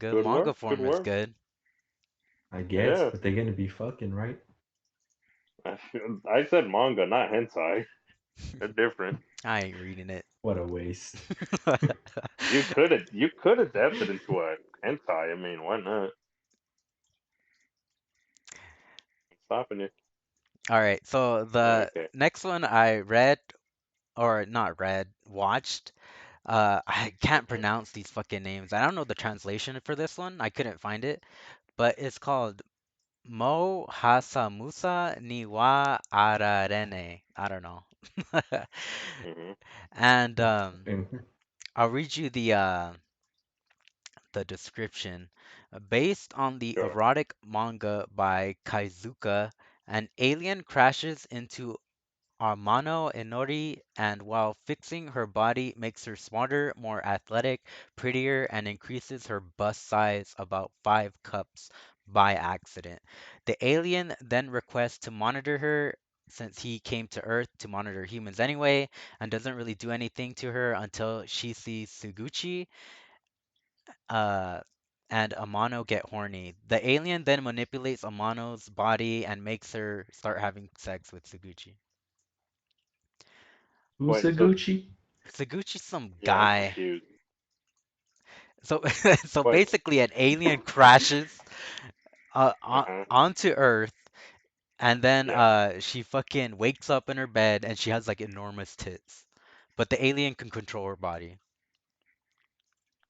Speaker 1: Good
Speaker 2: manga
Speaker 1: work. Good
Speaker 2: form is
Speaker 1: work.
Speaker 2: good.
Speaker 3: I guess,
Speaker 1: Yeah,
Speaker 3: but they're gonna be fucking right.
Speaker 1: I said manga, not hentai. They're different.
Speaker 2: I ain't reading it.
Speaker 3: What a waste.
Speaker 1: You could adapt it into a hentai. I mean, why not? Stopping it.
Speaker 2: All right, so the
Speaker 1: Okay.
Speaker 2: next one I read or not read, watched. I can't
Speaker 1: Hmm.
Speaker 2: pronounce these fucking names. I don't know the translation for this one. I couldn't find it, but it's called Mo Hasamusa ni wa Ararene. I don't know.
Speaker 1: Hmm.
Speaker 2: And
Speaker 3: Mhm.
Speaker 2: I'll read you the description. Based on the
Speaker 1: Sure.
Speaker 2: erotic manga by Kaizuka, an alien crashes into Amano Inori, and while fixing her body, makes her smarter, more athletic, prettier, and increases her bust size about 5 cups by accident. The alien then requests to monitor her since he came to Earth to monitor humans anyway, and doesn't really do anything to her until she sees Suguchi uh, and Amano get horny. The alien then manipulates Amano's body and makes her start having sex with Suguchi.
Speaker 1: Wait. So
Speaker 3: Usaguchi?
Speaker 2: Suguchi's some
Speaker 1: yeah, I'm
Speaker 2: guy.
Speaker 1: confused.
Speaker 2: So so
Speaker 1: Wait.
Speaker 2: basically an alien crashes
Speaker 1: Uh huh.
Speaker 2: onto Earth and then
Speaker 1: Yeah.
Speaker 2: she fucking wakes up in her bed and she has like enormous tits. But the alien can control her body.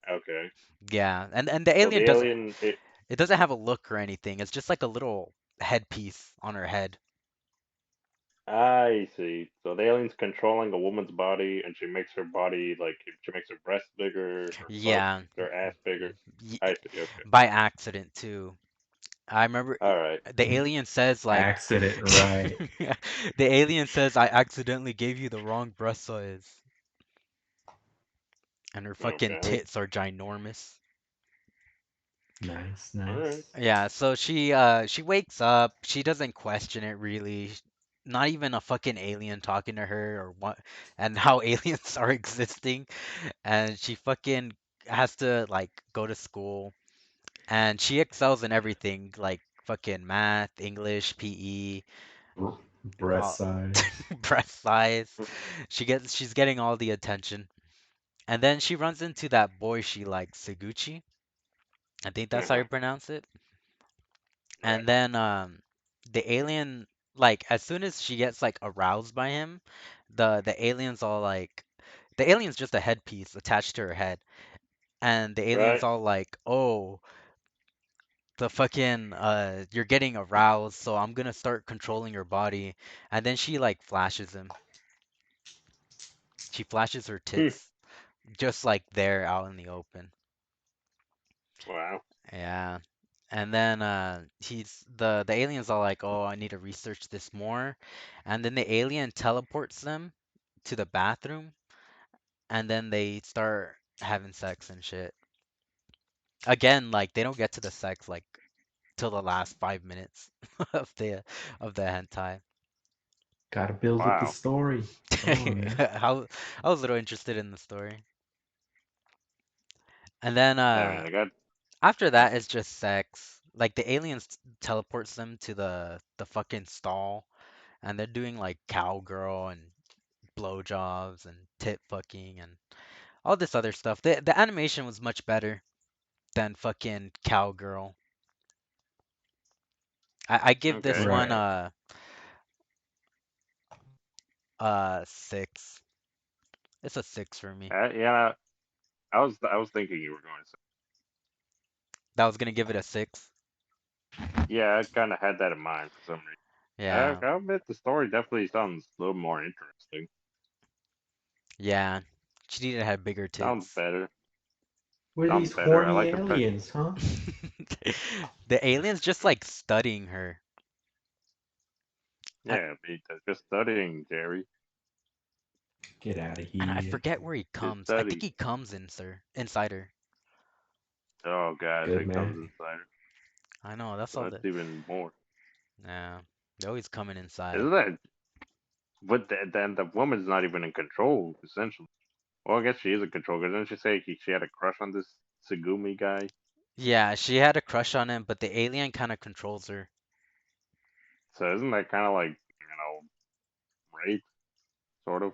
Speaker 1: Okay.
Speaker 2: Yeah, and the
Speaker 1: So
Speaker 2: alien
Speaker 1: the
Speaker 2: doesn't
Speaker 1: alien.
Speaker 2: it doesn't have a look or anything. It's just like a little headpiece on her head.
Speaker 1: I see. So the alien's controlling a woman's body, and she makes her body like she makes her breast bigger, her butt,
Speaker 2: Yeah,
Speaker 1: her ass bigger.
Speaker 2: y-
Speaker 1: I see. Okay.
Speaker 2: by accident too. I remember
Speaker 1: All right.
Speaker 2: the alien says like
Speaker 3: Accident, right?
Speaker 2: the alien says I accidentally gave you the wrong breast size, and her fucking
Speaker 1: Okay.
Speaker 2: tits are ginormous.
Speaker 3: Nice,
Speaker 1: All right.
Speaker 3: nice.
Speaker 2: Yeah, so she wakes up, she doesn't question it really. Not even a fucking alien talking to her or what and how aliens are existing. And she fucking has to like go to school and she excels in everything like fucking math, English, PE,
Speaker 3: Breast
Speaker 2: all
Speaker 3: size.
Speaker 2: breast size. She's getting all the attention. And then she runs into that boy she likes, Seguchi. I think that's how you
Speaker 1: Uh-huh.
Speaker 2: pronounce it.
Speaker 1: Right.
Speaker 2: And then the alien like as soon as she gets like aroused by him, the alien's all like the alien's just a headpiece attached to her head. And the alien's
Speaker 1: Right.
Speaker 2: all like, "Oh, the fucking you're getting aroused, so I'm gonna start controlling your body." And then she like flashes him. She flashes her
Speaker 1: Hmm.
Speaker 2: tits just like there out in the open.
Speaker 1: Wow.
Speaker 2: Yeah. And then the aliens are like, "Oh, I need to research this more." And then the alien teleports them to the bathroom and then they start having sex and shit. Again, like they don't get to the sex like till the last 5 minutes of the hentai.
Speaker 3: Gotta build up the
Speaker 1: Wow.
Speaker 3: story. Come on, man.
Speaker 2: How I was a little interested in the story. And then
Speaker 1: I mean, I got.
Speaker 2: after that it's just sex. Like the aliens teleports them to the fucking stall and they're doing like cowgirl and blowjobs and tit fucking and all this other stuff. The animation was much better than fucking cowgirl. I give this
Speaker 1: Okay.
Speaker 2: one
Speaker 3: Right.
Speaker 2: 6. It's a 6 for me.
Speaker 1: Yeah. I was thinking you were going to say.
Speaker 2: That was gonna give it a 6.
Speaker 1: Yeah, I kind of had that in mind for some reason.
Speaker 2: Yeah.
Speaker 1: I'll admit the story definitely sounds a little more interesting.
Speaker 2: Yeah. She needed to have bigger
Speaker 1: Sounds
Speaker 2: tits.
Speaker 1: better.
Speaker 3: What are
Speaker 1: Sounds
Speaker 3: these
Speaker 1: better. I
Speaker 3: horny
Speaker 1: like the fact.
Speaker 3: aliens, huh?
Speaker 2: The aliens just like studying her. And,
Speaker 1: Yeah, they're just studying, Jerry.
Speaker 3: Get out of
Speaker 2: and I
Speaker 3: here.
Speaker 2: forget where he
Speaker 1: Just
Speaker 2: comes. I think
Speaker 1: study.
Speaker 2: he comes in, sir, inside her.
Speaker 1: Oh God,
Speaker 3: Good
Speaker 1: it
Speaker 3: man.
Speaker 1: comes inside her.
Speaker 2: I know, that's
Speaker 1: So
Speaker 2: all
Speaker 1: that's
Speaker 2: the
Speaker 1: even more.
Speaker 2: yeah. They're always coming inside.
Speaker 1: Isn't that? But then the woman's not even in control, essentially. Well, I guess she is in control. Because didn't she say she had a crush on this Segumi guy?
Speaker 2: Yeah, she had a crush on him, but the alien kind of controls her.
Speaker 1: So isn't that kind of like rape, sort of?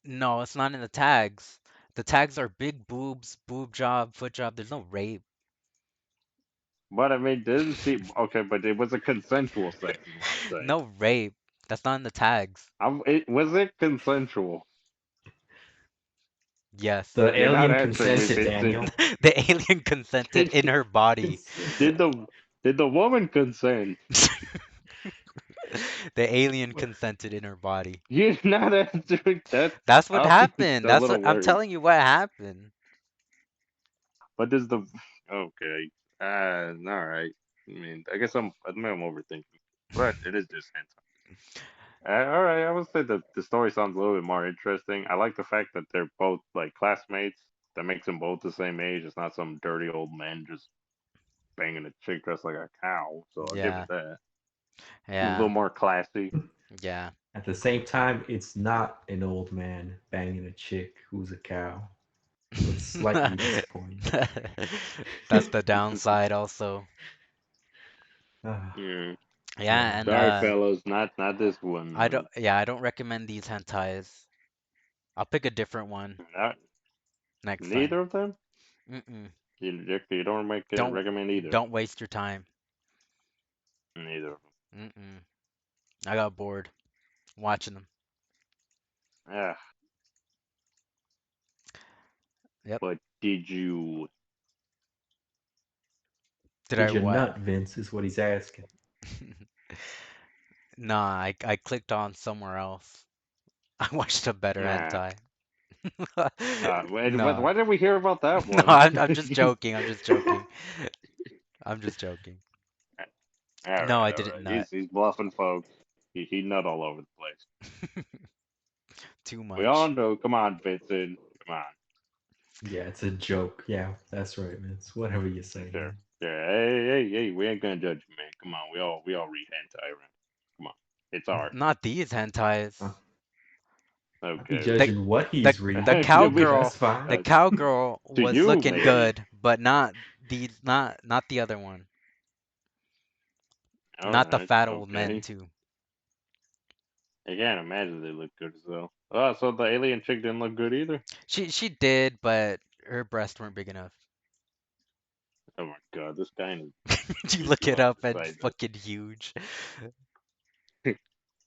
Speaker 2: No, it's not in the tags. The tags are big boobs, boob job, foot job. There's no rape.
Speaker 1: But I mean, didn't see. Okay, but it was a consensual sex, is what I'm saying.
Speaker 2: No rape. That's not in the tags.
Speaker 1: Was it consensual?
Speaker 2: Yes.
Speaker 3: The
Speaker 1: You're not
Speaker 3: alien
Speaker 1: answering me,
Speaker 3: consented,
Speaker 1: Vincent.
Speaker 3: Daniel.
Speaker 2: The alien consented in her body.
Speaker 3: Consented.
Speaker 1: did the did the woman consent?
Speaker 2: The alien consented in her body.
Speaker 1: You're not answering that.
Speaker 2: That's what
Speaker 1: I'm
Speaker 2: happened.
Speaker 1: a
Speaker 2: That's what
Speaker 1: little
Speaker 2: I'm
Speaker 1: worried.
Speaker 2: telling you what happened.
Speaker 1: But does the okay? All right. I mean, I think I'm overthinking, but it is just hentai. All right, I would say that the story sounds a little bit more interesting. I like the fact that they're both like classmates. That makes them both the same age. It's not some dirty old man just banging a chick dressed like a cow. So I'll give it
Speaker 2: Yeah,
Speaker 1: that. Seems a little
Speaker 2: yeah,
Speaker 1: more classy.
Speaker 2: yeah.
Speaker 3: At the same time, it's not an old man banging a chick who's a cow. So it's slightly disappointing.
Speaker 2: That's the downside also.
Speaker 3: Ah,
Speaker 1: Yeah.
Speaker 2: Yeah,
Speaker 3: well,
Speaker 2: and
Speaker 1: Sorry, fellas, not this one.
Speaker 2: I don't yeah, I don't recommend these hentais. I'll pick a different one
Speaker 1: Not
Speaker 2: next time.
Speaker 1: neither of them.
Speaker 2: Mm-mm.
Speaker 1: You don't
Speaker 2: Don't
Speaker 1: recommend either.
Speaker 2: don't waste your time.
Speaker 1: Neither of
Speaker 2: Mm-mm. I got bored watching them.
Speaker 1: them. Yeah.
Speaker 2: Yep.
Speaker 1: But did you?
Speaker 2: Did I
Speaker 3: did you
Speaker 2: what?
Speaker 3: nut, Vince? Is what he's asking.
Speaker 2: Nah, I clicked on somewhere else. I watched a better
Speaker 1: Nah.
Speaker 2: hentai.
Speaker 1: Wait,
Speaker 2: No,
Speaker 1: why did we hear about that
Speaker 2: no,
Speaker 1: one?
Speaker 2: I'm just joking. I'm just joking. I'm just joking.
Speaker 1: All
Speaker 2: No,
Speaker 1: right,
Speaker 2: I
Speaker 1: all
Speaker 2: didn't
Speaker 1: right.
Speaker 2: nut.
Speaker 1: He's bluffing, folks. He nut all over the place.
Speaker 2: Too
Speaker 1: We all
Speaker 2: much.
Speaker 1: know. Come on, Vincent. Come on.
Speaker 3: Yeah, it's a joke. Yeah, that's right, man. It's whatever you say,
Speaker 1: Sure.
Speaker 3: man.
Speaker 1: Sure. Hey. We ain't gonna judge you, man. Come on. We all read hentai, right? Come on. It's art.
Speaker 2: Not these hentais.
Speaker 3: Uh, I'll be
Speaker 1: Okay.
Speaker 2: The
Speaker 3: judging what
Speaker 2: the
Speaker 3: he's
Speaker 2: the
Speaker 3: reading,
Speaker 1: Yeah,
Speaker 3: but
Speaker 1: we,
Speaker 3: that's
Speaker 2: cowgirl
Speaker 3: fine.
Speaker 2: the
Speaker 1: uh,
Speaker 2: cowgirl
Speaker 1: to
Speaker 2: was
Speaker 1: you,
Speaker 2: looking
Speaker 1: maybe.
Speaker 2: good, but not the other one.
Speaker 1: All
Speaker 2: Not the
Speaker 1: right.
Speaker 2: fat old men
Speaker 1: Okay.
Speaker 2: too.
Speaker 1: I can't imagine they look good as well. Oh, so the alien chick didn't look good either.
Speaker 2: She did, but her breasts weren't big enough.
Speaker 1: Oh my god, this guy
Speaker 2: You
Speaker 1: is
Speaker 2: look
Speaker 1: too
Speaker 2: it
Speaker 1: hard
Speaker 2: up
Speaker 1: to
Speaker 2: and
Speaker 1: cite.
Speaker 2: fucking huge.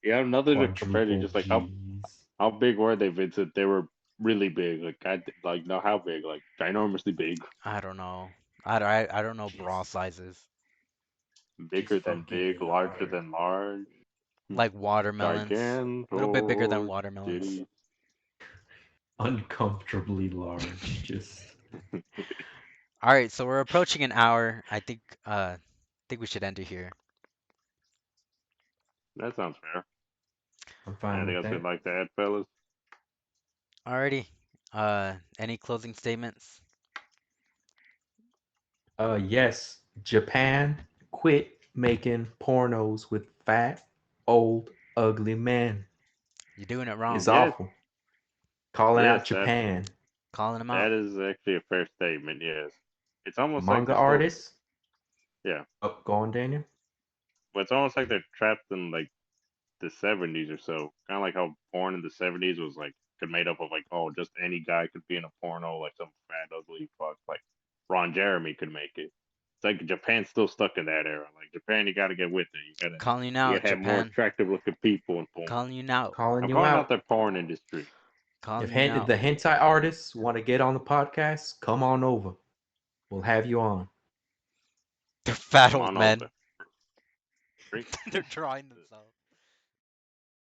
Speaker 1: Yeah, nothing to compare to.
Speaker 3: Quadruple
Speaker 1: Just like
Speaker 3: G's.
Speaker 1: how big were they, Vincent? They were really big. Like like not how big, like ginormously big,
Speaker 2: I don't know. I don't know bra
Speaker 3: Just,
Speaker 2: sizes.
Speaker 3: just
Speaker 1: bigger than
Speaker 3: fucking
Speaker 1: big, larger
Speaker 3: large.
Speaker 1: than large,
Speaker 2: Like watermelons. A little bit bigger than
Speaker 1: gigantor
Speaker 2: watermelons.
Speaker 1: titties.
Speaker 3: Uncomfortably large. Just,
Speaker 2: All right, so we're approaching an hour. I think we should end it here.
Speaker 1: That sounds fair.
Speaker 3: I'm fine
Speaker 1: Anything
Speaker 3: with
Speaker 1: else you'd
Speaker 3: that.
Speaker 1: like to add, fellas?
Speaker 2: Alrighty. Any closing statements?
Speaker 3: Yes, Japan quit making pornos with fat, old, ugly men.
Speaker 2: You're doing it
Speaker 3: It's
Speaker 2: wrong.
Speaker 1: Yes,
Speaker 3: awful. Calling
Speaker 1: yes,
Speaker 3: out Japan.
Speaker 2: Calling them out.
Speaker 1: that is actually a fair statement. Yes, it's almost like
Speaker 3: Manga
Speaker 1: they're still,
Speaker 3: artists.
Speaker 1: yeah,
Speaker 3: Oh, go on, Daniel.
Speaker 1: but it's almost like they're trapped in like the 70s or so. Kind of like how porn in the 70s was like could made up of like just any guy could be in a porno, like some fat ugly fuck like Ron Jeremy could make it. It's like Japan's still stuck in that era. Like Japan, you got to get with it.
Speaker 2: Calling you
Speaker 1: You
Speaker 2: out,
Speaker 1: gotta have more
Speaker 2: Japan.
Speaker 1: attractive looking people in porn.
Speaker 2: Calling you out.
Speaker 3: Calling
Speaker 1: I'm
Speaker 3: you
Speaker 1: calling out
Speaker 3: out.
Speaker 1: the porn industry.
Speaker 3: If
Speaker 2: Calling you out.
Speaker 3: the hentai artists want to get on the podcast, come on over. We'll have you on.
Speaker 2: They're fat
Speaker 1: Come
Speaker 2: old
Speaker 1: on over.
Speaker 2: men.
Speaker 1: Great.
Speaker 2: They're drawing themselves.